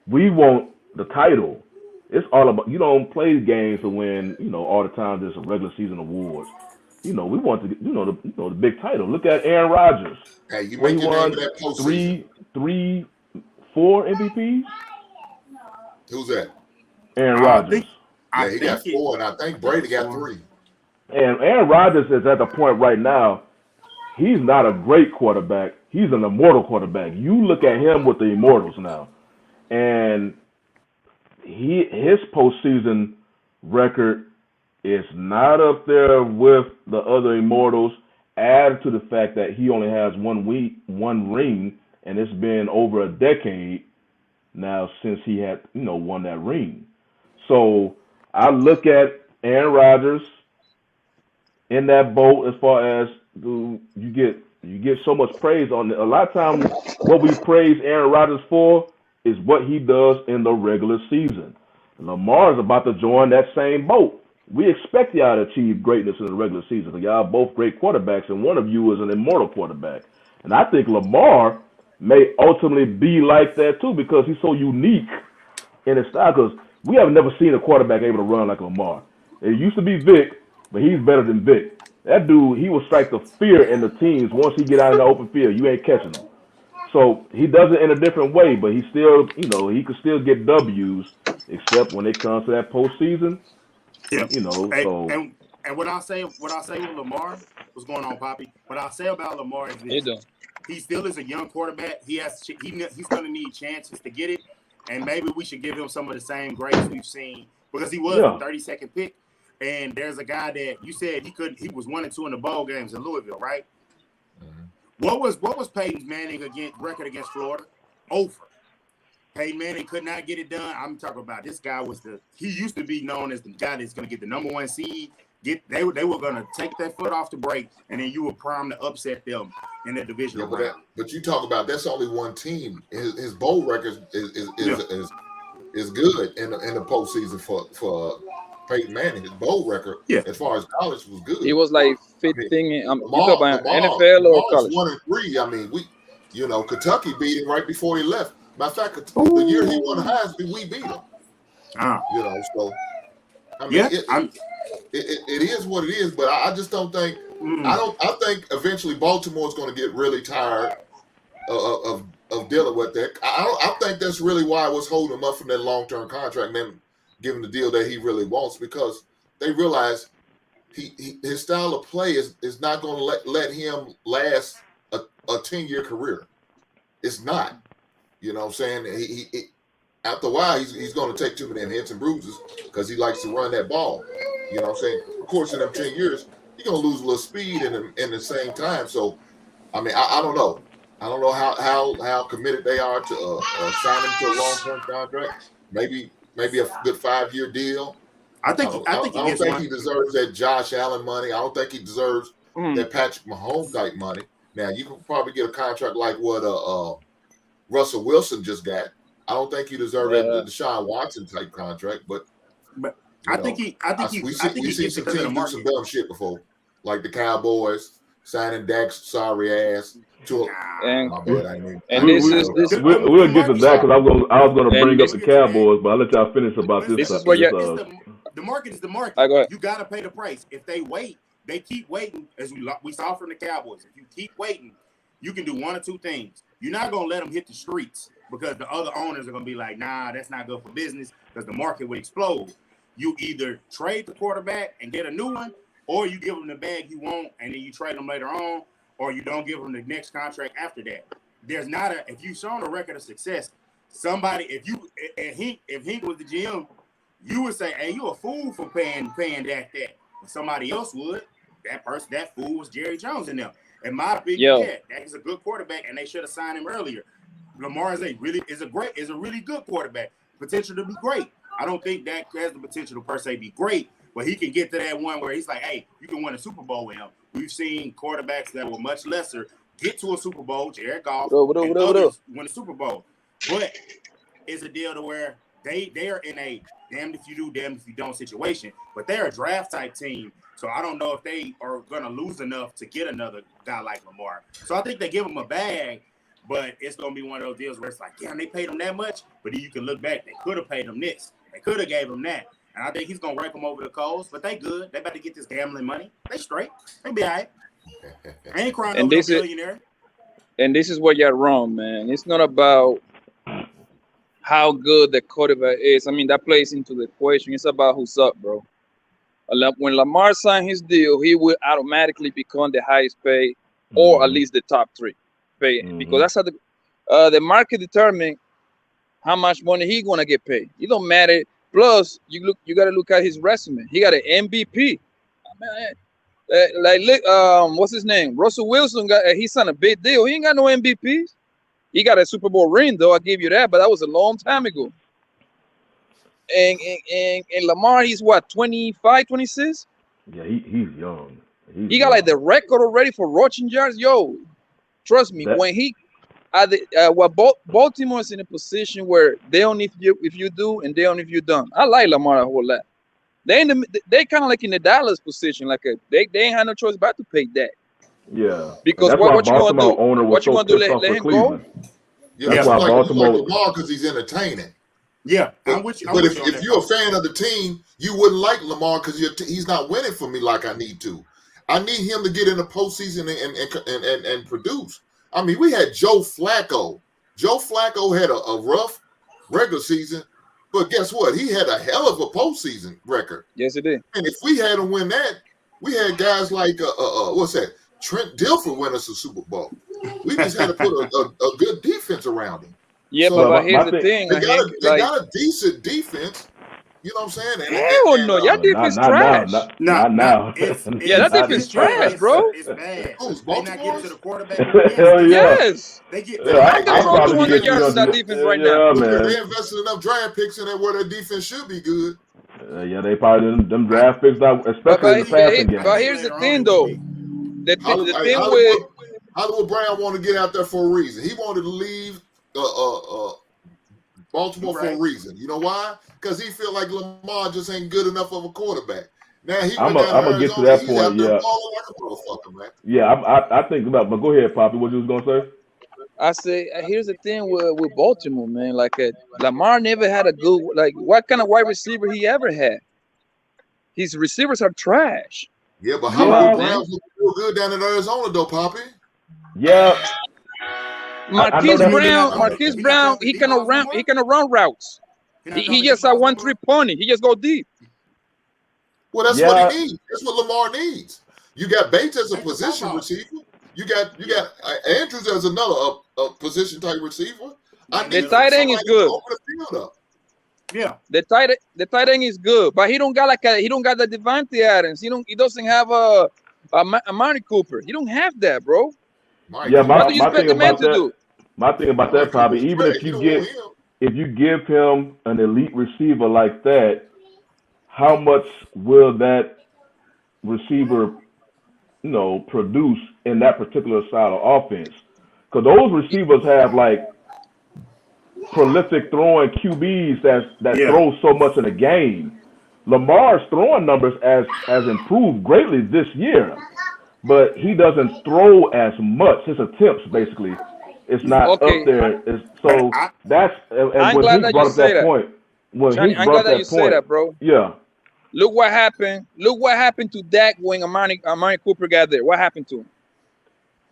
We want the title. It's all about, you don't play games to win, all the time there's a regular season awards. We want to, the big title. Look at Aaron Rodgers. Hey, you make your name in that postseason. 4 MVPs? Who's that? Aaron Rodgers. He got 4, and I think Brady got 3. And Aaron Rodgers is at the point right now, he's not a great quarterback. He's an immortal quarterback. You look at him with the Immortals now. And his postseason record is not up there with the other Immortals, add to the fact that he only has one ring, and it's been over a decade now since he had, won that ring. So I look at Aaron Rodgers in that boat as far as you get so much praise on it. A lot of times what we praise Aaron Rodgers for is what he does in the regular season. Lamar is about to join that same boat. We expect y'all to achieve greatness in the regular season. Y'all are both great quarterbacks, and one of you is an immortal quarterback. And I think Lamar may ultimately be like that too because he's so unique in his style. Because we have never seen a quarterback able to run like Lamar. It used to be Vic, but he's better than Vic. That dude, he will strike the fear in the teams once he get out in the open field. You ain't catching him. So he does it in a different way, but he still, he can still get W's, except when it comes to that postseason. Yeah. So and what I say with Lamar, what's going on, Poppy? What I say about Lamar is this: he still is a young quarterback. He's going to need chances to get it, and maybe we should give him some of the same grace we've seen because he was a 32nd pick. And there's a guy that you said he was 1-2 in the bowl games in Louisville, right? Mm-hmm. What was Peyton Manning record against Florida? Over. Peyton Manning could not get it done. I'm talking about this guy he used to be known as the guy that's going to get the number 1 seed. They were going to take their foot off the brake, and then you were primed to upset them in the division. Yeah, but you talk about that's only one team. His bowl record is good in the postseason for Peyton Manning. His bowl record, as far as college, was good. He was like 15. You talk about NFL or college? 1-3. I mean, Kentucky beat him right before he left. Matter of fact, the year he won Heisman, we beat him. So I mean, it is what it is. But I just don't think. I think eventually Baltimore is going to get really tired of dealing with that. I think that's really why I was holding him up from that long-term contract and then giving the deal that he really wants, because they realize his style of play is not going to let him last a 10-year career. It's not. You know what I'm saying? He after a while, he's going to take too many hits and bruises because he likes to run that ball. You know what I'm saying? Of course, in them 10 years, you're going to lose a little speed in the same time. So, I mean, I don't know. I don't know how committed they are to sign him to a long-term contract. Maybe a good 5-year deal. I don't think he deserves that Josh Allen money. I don't think he deserves that Patrick Mahomes type money. Now, you can probably get a contract like what Russell Wilson just got. I don't think he deserves the Deshaun Watson type contract, but we've seen some teams do some dumb shit before, like the Cowboys signing Dak's sorry ass to we'll get to that because I was going to bring up the Cowboys, but I'll let y'all finish about this. This is where the market is the market. You got to pay the price. If they keep waiting, as we saw from the Cowboys. If you keep waiting, you can do one or two things. You're not going to let them hit the streets because the other owners are going to be like, nah, that's not good for business because the market would explode. You either trade the quarterback and get a new one, or you give them the bag you want and then you trade them later on, or you don't give them the next contract after that. There's not if you've shown a record of success, somebody, if Hink was the GM, you would say, hey, you a fool for paying that. But somebody else would. That fool was Jerry Jones in there. In my opinion, that is a good quarterback, and they should have signed him earlier. Lamar is a really good quarterback. Potential to be great. I don't think Dak has the potential to per se be great, but he can get to that one where he's like, hey, you can win a Super Bowl with him. We've seen quarterbacks that were much lesser get to a Super Bowl, Jared Goff, and others win a Super Bowl. But it's a deal to where they are in a damned if you do, damned if you don't situation. But they're a draft type team, so I don't know if they are going to lose enough to get another guy like Lamar. So I think they give him a bag, but it's going to be one of those deals where it's like, damn, they paid him that much, but then you can look back. They could have paid him this. They could have gave him that. And I think he's going to rake them over the coals, but they good. They about to get this gambling money. They straight. They be all right. I ain't crying over a billionaire. And this is where you're wrong, man. It's not about how good the quarterback is. I mean, that plays into the equation. It's about who's up, bro. When Lamar signed his deal, he will automatically become the highest paid, or at least the top 3 paid, because that's how the market determines how much money he's gonna get paid. It don't matter. Plus, you got to look at his resume. He got an MVP. What's his name? Russell Wilson he signed a big deal. He ain't got no MVPs. He got a Super Bowl ring, though. I give you that, but that was a long time ago. and Lamar, he's what, 25, 26? Yeah, he's young. He got like the record already for rushing yards. Yo, trust me, when he Baltimore's in a position where they don't if you do and they don't if you don't. I like Lamar a whole lot. They kind of like in the Dallas position, like they ain't had no choice but to pay that. Yeah, because what you gonna do? What you gonna do? Let him go? Yeah, that's why Baltimore like Lamar because he's entertaining. Yeah, but if you're a fan of the team, you wouldn't like Lamar because he's not winning for me like I need to. I need him to get in the postseason and produce. I mean, we had Joe Flacco. Joe Flacco had a rough regular season, but guess what? He had a hell of a postseason record. Yes, it did. And if we had him win that, we had guys like what's that? Trent Dilfer win us a Super Bowl. We just had to put a good defense around him. Yeah, so, but here's the thing. They got a decent defense. You know what I'm saying? Hell no, your defense trash. Not now. Yeah, that defense trash, bro. It's bad. Who's they not getting to the quarterback. Hell yeah. Yes. They get. I can throw 200 yards to that defense right now. Man. They invested enough draft picks in there where their defense should be good. Yeah, they probably them draft picks, especially in the passing game. But here's the thing, though. The thing with Hollywood Brown wanted to get out there for a reason. He wanted to leave Baltimore for a reason. You know why? Because he feel like Lamar just ain't good enough of a quarterback. Now I'm gonna get to that point. Yeah, like a motherfucker, man. Yeah, I think about. But go ahead, Poppy. What you was gonna say? I say here's the thing with Baltimore, man. Like Lamar never had a good what kind of wide receiver he ever had. His receivers are trash. Yeah, but Hollywood Browns look real good down in Arizona, though, Poppy. Yeah. Marquise Brown, he can run routes. He just a 1-3 pony. He just go deep. Well, that's what he needs. That's what Lamar needs. You got Bates as a position receiver. You got Andrews as another position type receiver. The tight end is good. Yeah, the tight end is good, but he don't got the Devontae Adams. He doesn't have a Amari Cooper. He don't have that, bro. Yeah, what do you expect the man to do? My thing about that, probably even if you give him an elite receiver like that, how much will that receiver, produce in that particular style of offense? Because those receivers have prolific throwing QBs that throw so much in a game. Lamar's throwing numbers has improved greatly this year, but he doesn't throw as much. His attempts basically, it's not up there. That's I'm glad that you say that. I'm glad that you say that, bro. Yeah. Look what happened. Look what happened to Dak when Amari Cooper got there. What happened to him?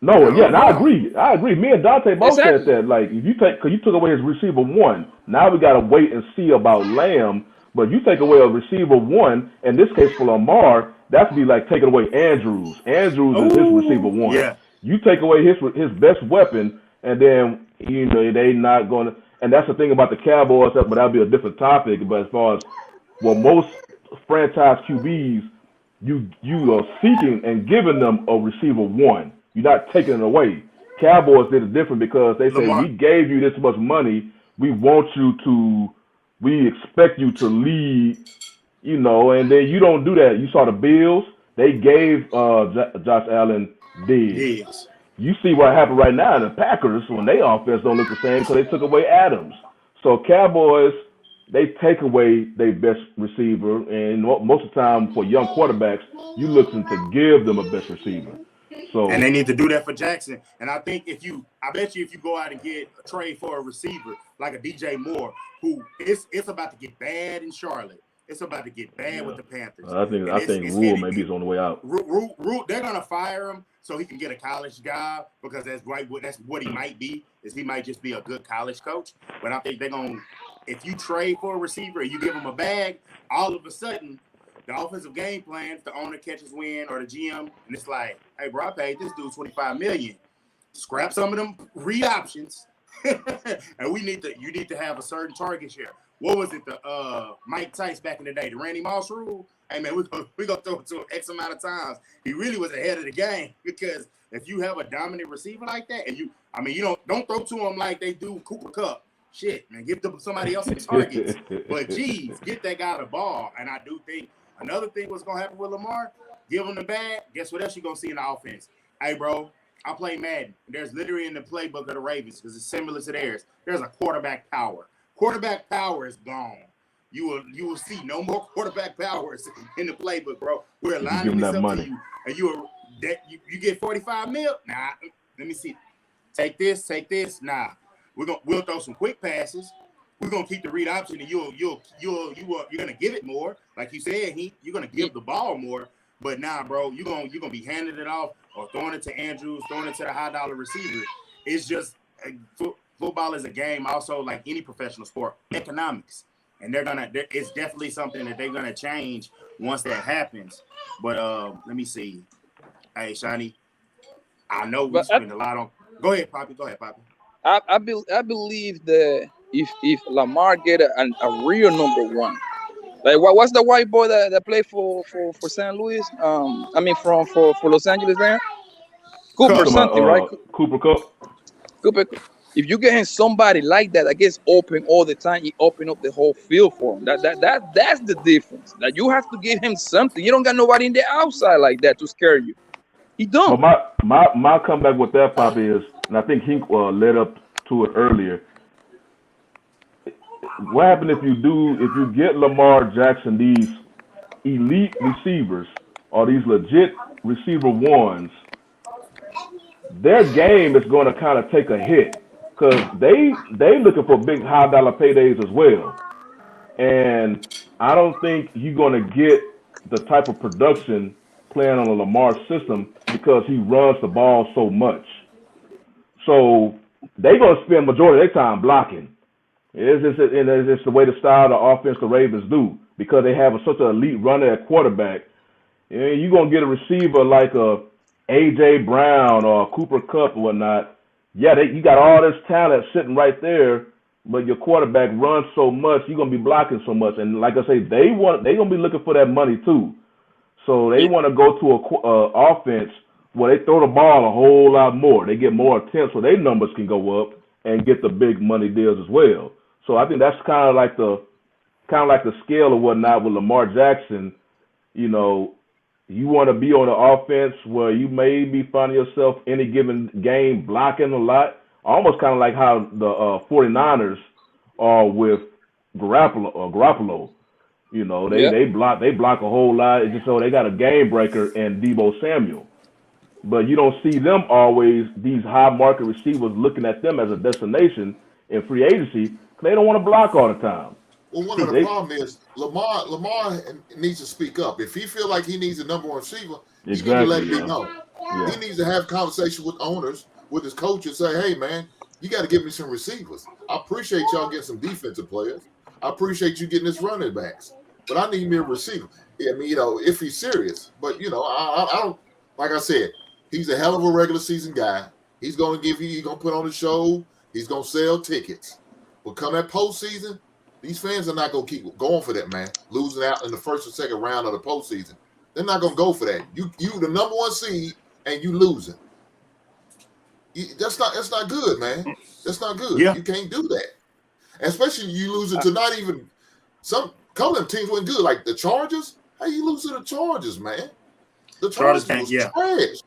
No, yeah, and I agree. Me and Dante both said that. Like, if because you took away his receiver one, now we gotta wait and see about Lamb. But you take away a receiver one, in this case for Lamar, that's be like taking away Andrews. Andrews is his receiver one. Yeah. You take away his best weapon, and then they not gonna. And that's the thing about the Cowboys, but that'll be a different topic. But as far as most franchise QBs, you are seeking and giving them a receiver one. You're not taking it away. Cowboys did it different because they say, we gave you this much money. We expect you to lead, and then you don't do that. You saw the Bills. They gave Josh Allen digs. You see what happened right now in the Packers when their offense don't look the same because they took away Adams. So Cowboys, they take away their best receiver, and most of the time for young quarterbacks, you looking to give them a best receiver. So, and they need to do that for Jackson. And I think if you go out and get a trade for a receiver like a DJ Moore, who it's about to get bad in Charlotte. It's about to get bad with the Panthers. I think Rule maybe is on the way out. Rule, they're gonna fire him so he can get a college job because that's what he might be. Is he might just be a good college coach. But I think they're gonna, if you trade for a receiver and you give him a bag, all of a sudden the offensive game plan, if the owner catches wind or the GM, and it's like, hey, bro, I paid this dude $25 million. Scrap some of them read options, and you need to have a certain target share. What was it, the Mike Tice back in the day, the Randy Moss rule? Hey man, we gonna throw it to him X amount of times. He really was ahead of the game because if you have a dominant receiver like that, and you don't throw to him like they do Cooper Kupp. shit, man, give somebody else some targets. But geez, get that guy the ball. And I do think another thing what's gonna happen with Lamar, give him the bag. Guess what else you gonna see in the offense? Hey, bro, I play Madden. There's literally in the playbook of the Ravens, because it's similar to theirs. There's a quarterback power. Quarterback power is gone. You will see no more quarterback powers in the playbook, bro. We're aligning this up to you, and you get 45 mil. Nah, let me see. Take this. Nah, we'll throw some quick passes. We're gonna keep the read option, and you're gonna give it more, like you said. You're gonna give the ball more. But nah, bro, you're gonna be handing it off or throwing it to Andrews, throwing it to the high dollar receiver. It's just football is a game, also like any professional sport, economics, and it's definitely something that they're gonna change once that happens. But let me see. Hey, Shani, I know we spend a lot on. Go ahead, Poppy. I believe that if Lamar get a real number one. Like what's the white boy that played for St. Louis? For Los Angeles there? Cooper something, right? Cooper Kupp. Cooper. If you get him somebody like that gets open all the time, he open up the whole field for him. That's the difference. That you have to give him something. You don't got nobody in the outside like that to scare you. He don't. But my comeback with that, Poppy, is, and I think he led up to it earlier. What happens if you get Lamar Jackson these elite receivers or these legit receiver ones? Their game is going to kind of take a hit because they looking for big high dollar paydays as well, and I don't think you're going to get the type of production playing on a Lamar system because he runs the ball so much. So they're going to spend majority of their time blocking. It's just the way the style of the offense the Ravens do, because they have such an elite runner at quarterback. And you're going to get a receiver like a A.J. Brown or a Cooper Kupp or whatnot. Yeah, you got all this talent sitting right there, but your quarterback runs so much, you're going to be blocking so much. And like I say, they're going to be looking for that money too. So they want to go to a offense where they throw the ball a whole lot more. They get more attempts so their numbers can go up and get the big money deals as well. So I think that's kind of like the scale or whatnot with Lamar Jackson. You know, you want to be on an offense where you may be finding yourself any given game blocking a lot, almost kind of like how the 49ers are with Garoppolo. You know, they block a whole lot. It's just so they got a game breaker and Deebo Samuel. But you don't see them always, these high market receivers, looking at them as a destination in free agency. They don't want to block all the time. Well, one of the problems is Lamar needs to speak up. If he feel like he needs a number one receiver, he needs to let me know. Yeah. He needs to have conversation with owners, with his coaches, say, hey, man, you got to give me some receivers. I appreciate y'all getting some defensive players. I appreciate you getting this running backs. But I need me a receiver. I mean, if he's serious. But, I don't, like I said, he's a hell of a regular season guy. He's going to put on a show. He's going to sell tickets. But come that postseason, these fans are not going to keep going for that, man. Losing out in the first or second round of the postseason. They're not going to go for that. You the number one seed and you losing. That's not good, man. That's not good. Yeah. You can't do that. Especially you losing to not even some couple of them teams went good. Like the Chargers. How you lose to the Chargers, man? The Chargers was trash.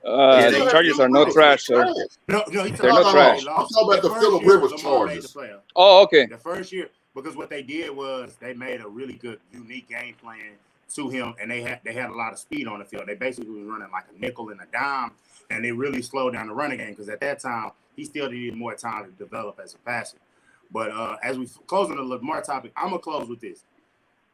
The Chargers are no trash, sir. No, they're not trash. I'm talking about the Phillip Rivers Chargers. Oh, okay. The first year, because what they did was they made a really good, unique game plan to him, and they had a lot of speed on the field. They basically was running like a nickel and a dime, and they really slowed down the running game because at that time he still needed more time to develop as a passer. But as we close on the Lamar topic, I'm gonna close with this.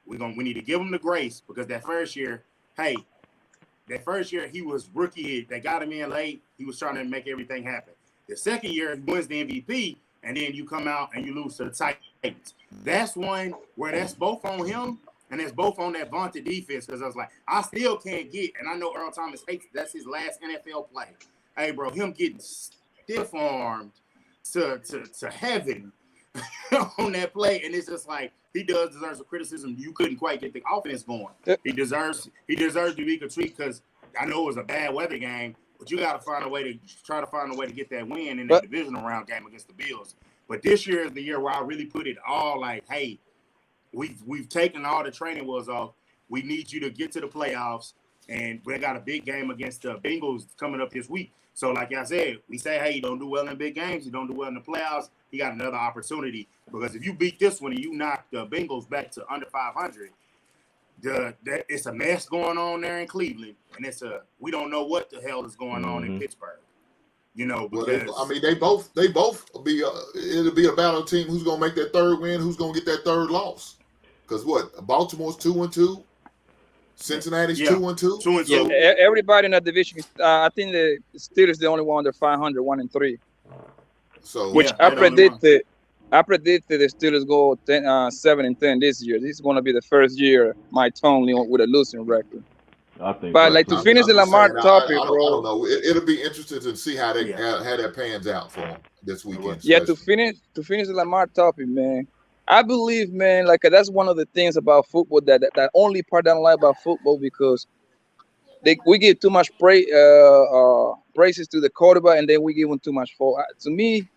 We need to give him the grace because that first year, he was rookie. They got him in late. He was trying to make everything happen. The second year, he wins the MVP, and then you come out and you lose to the Titans. That's one where that's both on him and it's both on that vaunted defense because I was like, I still can't get, and I know Earl Thomas hates that's his last NFL play. Hey, bro, him getting stiff-armed to heaven on that play, and it's just like he deserves some criticism. You couldn't quite get the offense going. He deserves to be a treat because I know it was a bad weather game, but you got to find a way to get that win in the divisional round game against the Bills. But this year is the year where I really put it all like, hey, we've taken all the training wheels off. We need you to get to the playoffs, and we got a big game against the Bengals coming up this week. So, like I said, we say, hey, you don't do well in big games, you don't do well in the playoffs, you got another opportunity. Because if you beat this one and you knock the Bengals back to under 500, it's a mess going on there in Cleveland, and we don't know what the hell is going on in Pittsburgh. You know, because they both be it'll be a battle team. Who's gonna make that third win? Who's gonna get that third loss? Because Baltimore's 2-2, Cincinnati's 2-2. 2-2. Yeah, everybody in that division. I think the Steelers the only one under 500, 1-3. So which I predicted. I predicted the Steelers go 7-10 this year. This is going to be the first year Mike Tomlin with a losing record. I think. But like to finish the Lamar topic, bro. I don't know. It'll be interesting to see how that pans out for him this weekend. Yeah, to finish the Lamar topic, man. I believe, man, like that's one of the things about football that only part I don't like about football because we give too much praises to the quarterback and then we give them too much fault. To me,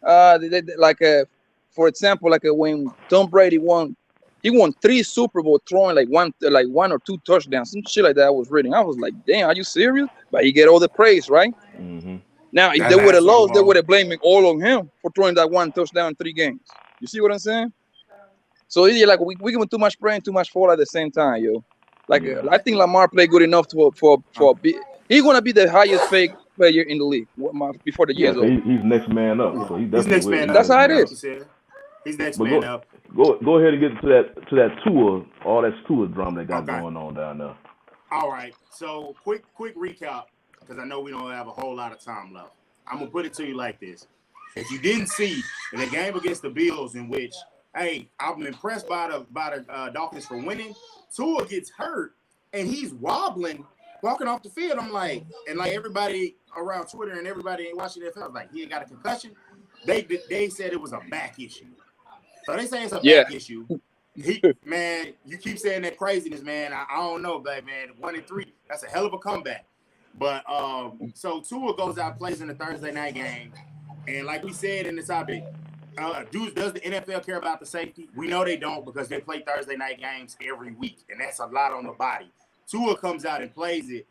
for example, when Tom Brady won 3 Super Bowl throwing like one or two touchdowns, some shit like that. I was reading. I was like, damn, are you serious? But he get all the praise, right? Mm-hmm. Now, if they would have lost, they would have blamed all on him for throwing that 1 touchdown in 3 games. You see what I'm saying? So it's like we give him too much praise and too much fault at the same time, yo. I think Lamar played good enough he's gonna be the highest paid player in the league before the year's over. He's next man up. So he's next man up. That's how it is. He's next man up. Go ahead and get to that tour, all that tour drama they got going on down there. All right. So quick recap, because I know we don't have a whole lot of time left. I'm gonna put it to you like this: if you didn't see in the game against the Bills, in which, hey, I'm impressed by the Dolphins for winning. Tua gets hurt and he's wobbling, walking off the field. I'm like, and like everybody around Twitter and everybody watching the NFL, like he ain't got a concussion. They said it was a back issue. So they say it's a back issue. Man, you keep saying that craziness, man. I don't know, Black Man. 1-3, that's a hell of a comeback. But so Tua goes out, plays in the Thursday night game, and like we said in the topic, does the NFL care about the safety? We know they don't because they play Thursday night games every week, and that's a lot on the body. Tua comes out and plays it.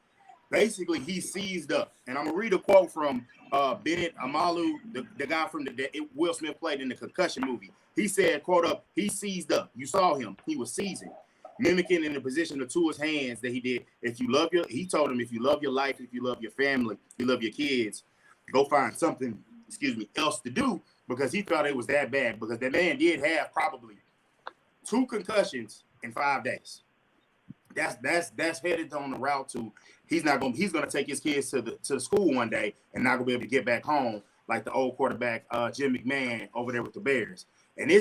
Basically, he seized up. And I'm going to read a quote from Bennett Amalu, the guy from the Will Smith played in the Concussion movie. He said, quote up, he seized up. You saw him. He was seizing, mimicking in the position of Tua's hands that he did. He told him, if you love your life, if you love your family, you love your kids, go find something, else to do, because he thought it was that bad, because that man did have probably 2 concussions in 5 days. That's headed on the route to he's gonna take his kids to the school one day and not gonna be able to get back home like the old quarterback Jim McMahon over there with the Bears. And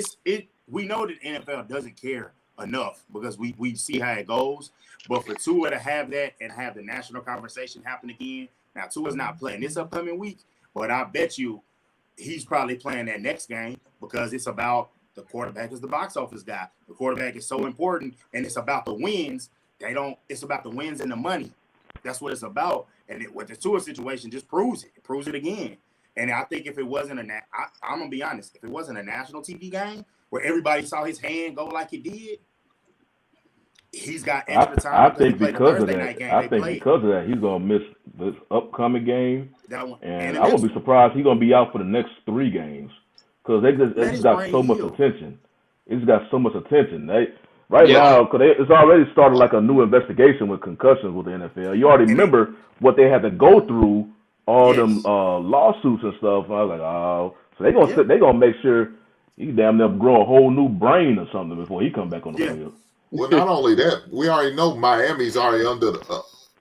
we know that NFL doesn't care enough because we see how it goes. But for Tua to have that and have the national conversation happen again, now Tua's not playing this upcoming week, but I bet you he's probably playing that next game because it's about the quarterback is the box office guy. The quarterback is so important, and it's about the wins. It's about the wins and the money. That's what it's about. And with the Tua situation, just proves it. It proves it again. And I think if it wasn't I'm gonna be honest, if it wasn't a national TV game where everybody saw his hand go like it did, he's got extra time. I think because of that, he's gonna miss this upcoming game. And I would be surprised he's gonna be out for the next 3 games because they just got so much attention. It's got so much attention. Now, because it's already started like a new investigation with concussions with the NFL. You already remember what they had to go through, all them lawsuits and stuff. I was like, oh, so they gonna make sure he damn near grow a whole new brain or something before he come back on the field. Well, not only that, we already know Miami's already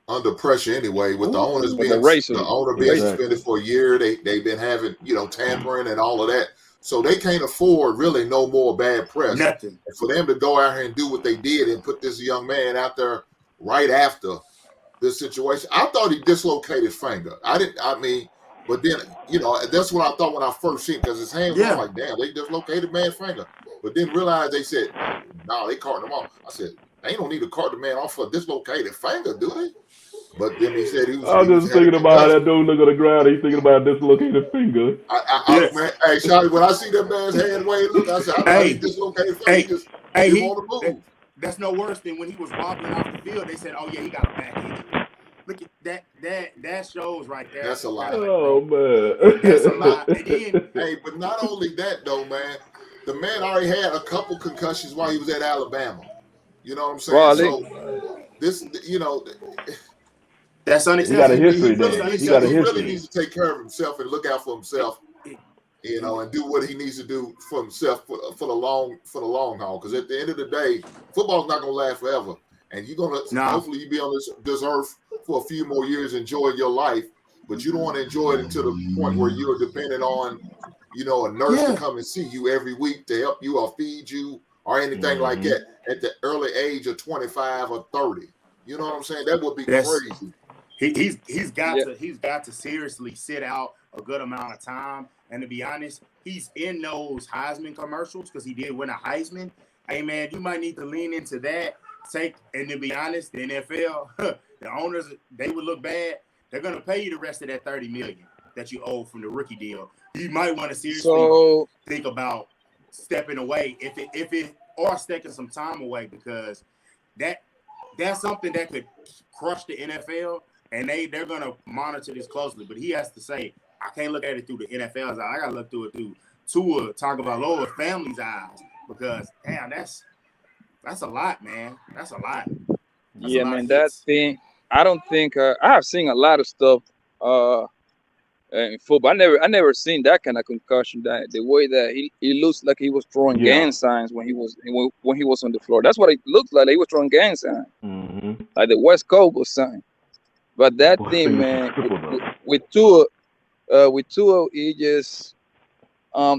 under pressure anyway, with the owners being suspended for a year. They've been having tampering and all of that. So they can't afford really no more bad press. Nothing. And for them to go out here and do what they did and put this young man out there right after this situation, I thought he dislocated his finger. But then, that's what I thought when I first seen it, because his hand was like, damn, they dislocated man's finger. But then realized they said, no, they carted him off. I said, they don't need to cart the man off for a dislocated finger, do they? But then he said he was. I was just thinking about how that dude look on the ground. He's thinking about a dislocated finger. Man, hey, Shotty, when I see that man's hand way look, I said, I know he dislocated finger. He didn't want to move. That's no worse than when he was wobbling off the field. They said, "Oh yeah, he got a back injury." Look at that shows right there. That's a lot. Oh man, that's a lot. And then, hey, but not only that though, man. The man already had a couple concussions while he was at Alabama. You know what I'm saying? So this, you know. That's unacceptable. He got a history there. He really needs to take care of himself and look out for himself, you know, and do what he needs to do for himself for the long haul. Because at the end of the day, football's not gonna last forever, and you're gonna hopefully you be on this earth for a few more years enjoying your life. But you don't want to enjoy it until the point where you're dependent on, you know, a nurse to come and see you every week to help you or feed you or anything like that at the early age of 25 or 30. You know what I'm saying? That would be crazy. He's got to seriously sit out a good amount of time. And to be honest, he's in those Heisman commercials because he did win a Heisman. Hey man, you might need to lean into that. And to be honest, the NFL, the owners, they would look bad. They're gonna pay you the rest of that $30 million that you owe from the rookie deal. You might want to seriously think about stepping away if it or taking some time away, because that's something that could crush the NFL. And they're going to monitor this closely. But he has to say, I can't look at it through the NFL's eye. I got to look through it through Tua Tagovailoa's family's eyes. Because, damn, that's a lot, man. That's a lot. Man, that thing, I don't think, I have seen a lot of stuff in football. I never seen that kind of concussion, that the way that he looks like he was throwing gang signs when he was on the floor. That's what it looked like. He was throwing gang signs. Like the West Coast was saying. But that thing, man, with Tua, he just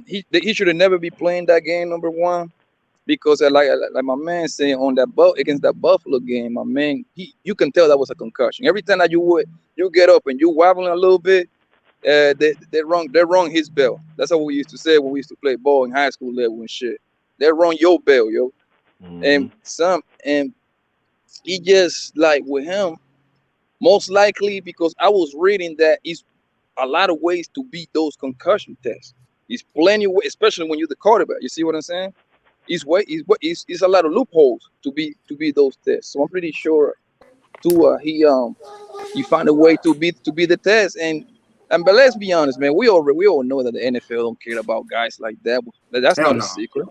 he should have never be playing that game, number one, because like my man saying on that against that Buffalo game, my man, you can tell that was a concussion. Every time that you get up and you wobbling a little bit, they rung his bell. That's what we used to say when we used to play ball in high school level and shit. They rung your bell, yo. And he just like with him. Most likely, because I was reading that it's a lot of ways to beat those concussion tests. It's plenty of ways, especially when you're the quarterback. You see what I'm saying? It's a lot of loopholes to beat those tests. So I'm pretty sure Tua he found a way to beat the test. But let's be honest, man. We all know that the NFL don't care about guys like that. That's not a secret.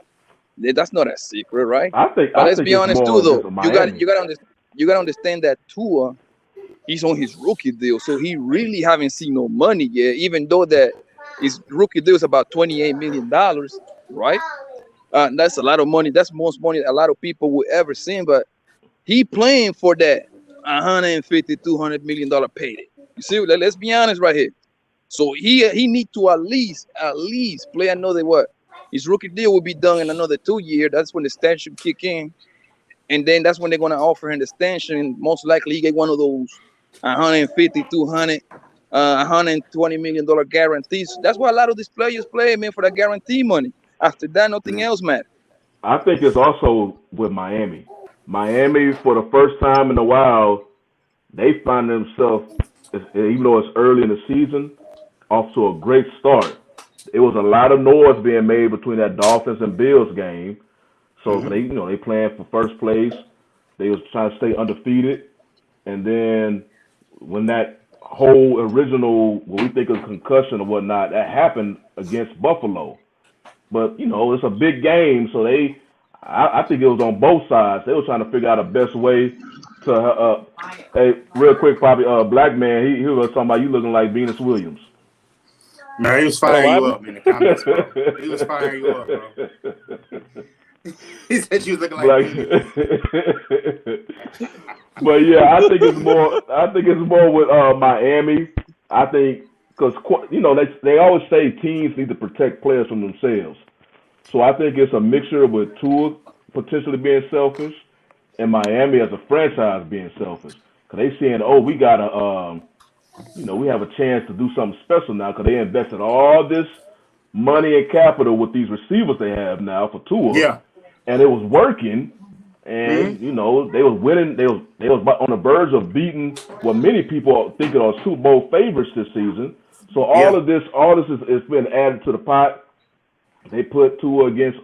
That's not a secret, right? But let's be honest too, though. You gotta understand that Tua. He's on his rookie deal, so he really haven't seen no money yet, even though that his rookie deal is about $28 million, right? That's a lot of money. That's most money a lot of people will ever see, but he playing for that $150-200 million payday. You see, let's be honest right here. So he need to at least play another his rookie deal will be done in another 2 years. That's when the statute kick in. And then that's when they're going to offer him the extension. Most likely he get one of those 150, 200, $120 million guarantees. That's why a lot of these players play, man, for the guarantee money. After that, nothing else matters. I think it's also with Miami. Miami, for the first time in a while, they find themselves, even though it's early in the season, off to a great start. It was a lot of noise being made between that Dolphins and Bills game. So they playing for first place. They was trying to stay undefeated. And then when that whole original, what we think of concussion or whatnot, that happened against Buffalo. But, it's a big game. So I think it was on both sides. They were trying to figure out the best way to, hey, real quick, Bobby, Black Man, he was talking about you looking like Venus Williams. Man, he was firing you up in the comments, bro. He was firing you up, bro. He said you was looking like But yeah, I think it's more with Miami. I think because they always say teams need to protect players from themselves. So I think it's a mixture with Tua potentially being selfish and Miami as a franchise being selfish. Because they saying, we got we have a chance to do something special now because they invested all this money and capital with these receivers they have now for Tua. Yeah. And it was working. and you know they was winning. They was on the verge of beating what many people think are Super Bowl favorites this season. So all this is been added to the pot. They put Tua against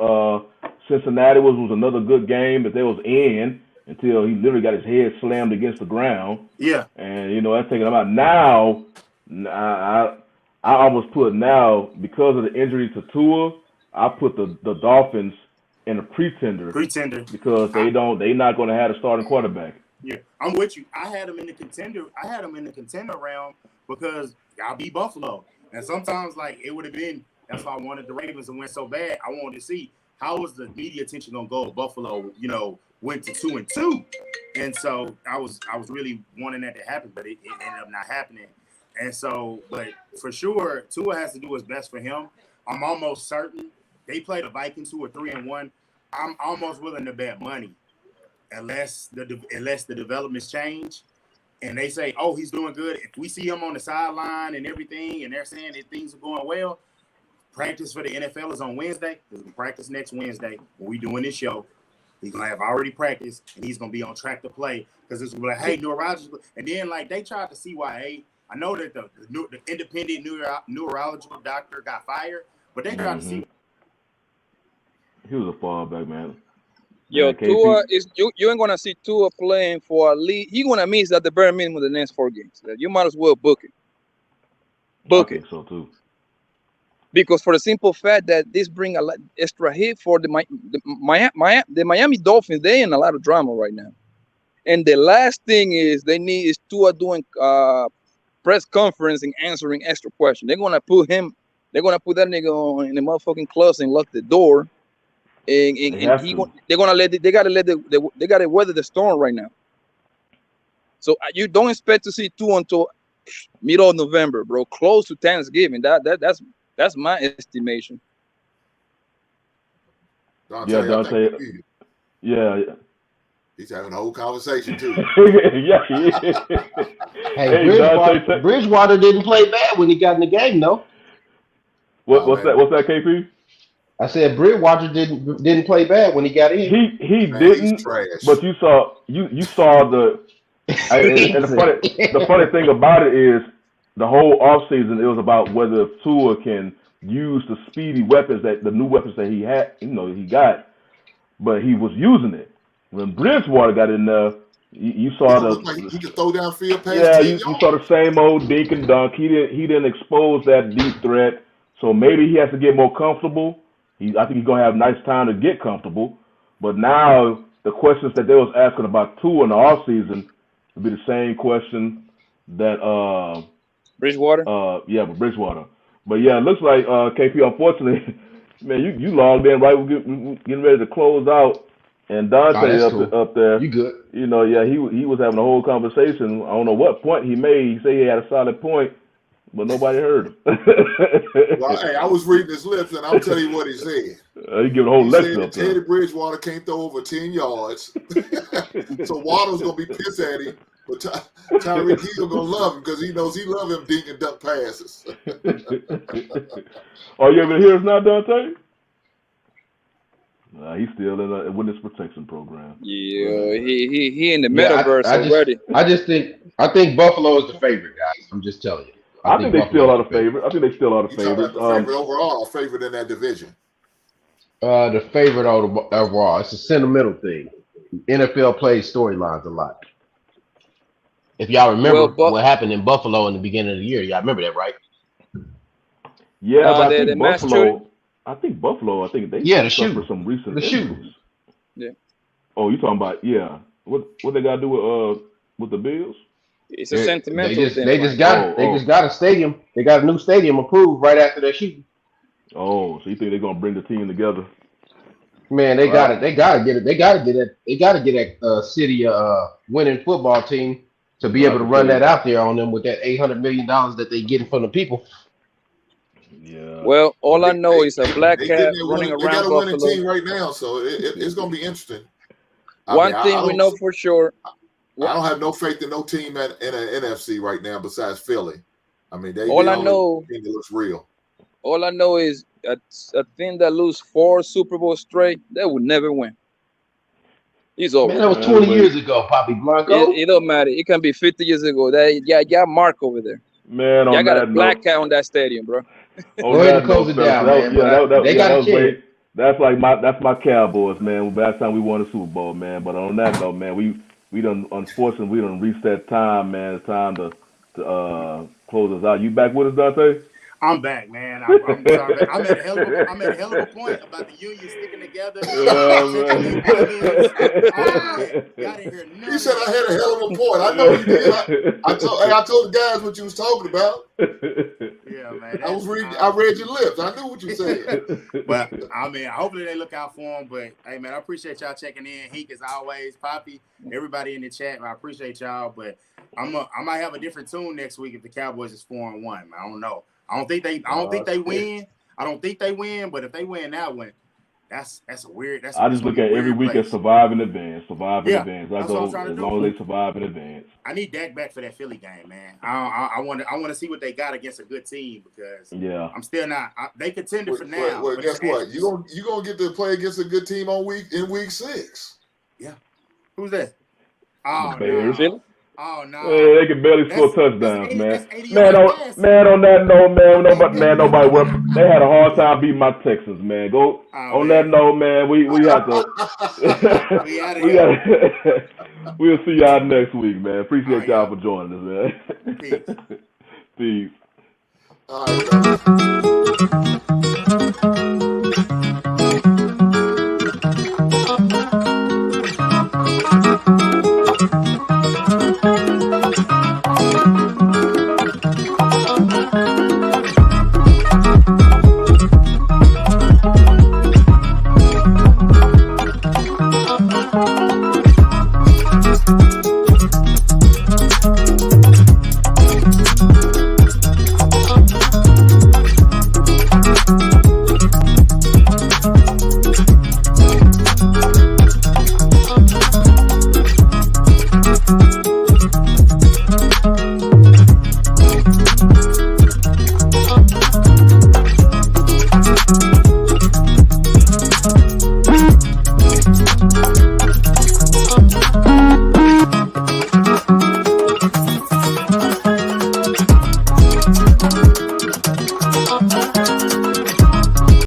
Cincinnati, which was another good game that they was in until he literally got his head slammed against the ground. Yeah. And you know that's taking him out. Now, I almost put now because of the injury to Tua, I put the Dolphins in a pretender because they not going to have a starting quarterback. Yeah, I'm with you. I had them in the contender. I had them in the contender round because y'all beat Buffalo, and sometimes like it would have been. That's why I wanted the Ravens to win so bad. I wanted to see how was the media attention gonna go if Buffalo, you know, went to 2-2, and so I was really wanting that to happen, but it ended up not happening. And so, but for sure, Tua has to do his best for him. I'm almost certain they play the Vikings, who are 3-1. I'm almost willing to bet money, unless the developments change, and they say, "Oh, he's doing good." If we see him on the sideline and everything, and they're saying that things are going well, practice for the NFL is on Wednesday. We're gonna practice next Wednesday when we doing this show. He's gonna have already practiced, and he's gonna be on track to play because it's gonna be like, "Hey, neurologist," and then like they tried to CYA. I know that the independent neurological doctor got fired, but they tried to see. He was a fallback, man. Yo, Tua is you ain't gonna see Tua playing for at least he gonna miss at the bare minimum the next 4 games. You might as well book it. Book it. So too. Because for the simple fact that this bring a lot extra hit for the Miami Dolphins, they in a lot of drama right now. And the last thing they need is Tua doing press conference and answering extra questions. They're gonna put that nigga in the motherfucking closet and lock the door. And they gotta weather the storm right now. So you don't expect to see Tua until middle of November, bro. Close to Thanksgiving. That's my estimation. Dante. Yeah. He's having a whole conversation too. Hey, Bridgewater didn't play bad when he got in the game, though. What's that, KP? I said Bridgewater didn't play bad when he got in. He didn't. But you saw the. The funny thing about it is the whole offseason it was about whether Tua can use the speedy weapons the new weapons that he had, he got, but he was using it. When Bridgewater got in there, you saw he could throw downfield passes. Yeah, you saw the same old dink and dunk. He didn't expose that deep threat. So maybe he has to get more comfortable. I think he's gonna have a nice time to get comfortable. But now the questions that they was asking about Tua in the offseason would be the same question that Bridgewater. But Bridgewater. But yeah, it looks like KP. Unfortunately, man, you logged in right. We're getting ready to close out, and Dante up there. You good? He was having a whole conversation. I don't know what point he made. He said he had a solid point, but nobody heard him. Well, hey, I was reading his lips, and I'll tell you what he said. He gave a whole lecture up there. Teddy Bridgewater can't throw over 10 yards, so Waddle's gonna be pissed at him. But Tyreek Hill gonna love him because he knows he love him dink and dunk passes. Are you able to hear us now, Dante? He's still in a witness protection program. Yeah, he in the metaverse already. I think Buffalo is the favorite, guys. I'm just telling you. I think they still are the favorite. I think they still are the favorite. Favorite overall, favorite in that division. The favorite overall. It's a sentimental thing. NFL plays storylines a lot. If y'all remember what happened in Buffalo in the beginning of the year, y'all remember that, right? Yeah, but I think Buffalo. I think they suffered some recent shootings. Yeah. Oh, you talking about What they got to do with the Bills? It's a sentimental thing. They just got a stadium. They got a new stadium approved right after that shooting. Oh, so you think they're gonna bring the team together? Man, they got it. They got to get it. They got to get a city winning football team to be able to run that out there on them with that $800 million that they getting from the people. Yeah. Well, all I know is a black cat running around Buffalo. They got a winning team right now, so it's going to be interesting. One thing we know for sure. I don't have no faith in no team in an NFC right now besides Philly. I mean, team that looks real. All I know is a team that lose 4 Super Bowl straight, they would never win. He's over. Man, that was 20 years ago, Poppy Blanco. It don't matter. It can be 50 years ago. That got Mark over there. Man, Y'all got a black note, cat on that stadium, bro. Go ahead and close it down, man. They got a chance. That's my Cowboys, man. Last time we won the Super Bowl, man. But on that note, man, we done unfortunately we done reached that time, man. It's time to close us out. You back with us, Dante? I'm back, man. I'm sorry. I'm at a hell of a point about the union sticking together. Y'all didn't hear nothing. He said I had a hell of a point. I know you did. I told the guys what you was talking about. Yeah, man. I read your lips. I knew what you said. But I mean, hopefully they look out for him. But hey, man, I appreciate y'all checking in. Heek, as always, Poppy, everybody in the chat. I appreciate y'all. But I might have a different tune next week if the Cowboys is 4-1. I don't know. I don't think they win. I don't think they win, but if they win that one, that's a weird. I just look at every week as survive in advance. Survive in advance. I go as long as they survive in advance. I need Dak back for that Philly game, man. I want to see what they got against a good team because I'm still not. They contender for now. Well, guess what? You gonna get to play against a good team in week 6. Yeah. Who's that? Oh, Bears. No. Oh no! Man, they can barely score touchdowns, man. Man, on that note, nobody worked. They had a hard time beating my Texans, man. On that note, man, we have to. We'll see y'all next week, man. Appreciate y'all for joining us, man. Peace. Peace. All right.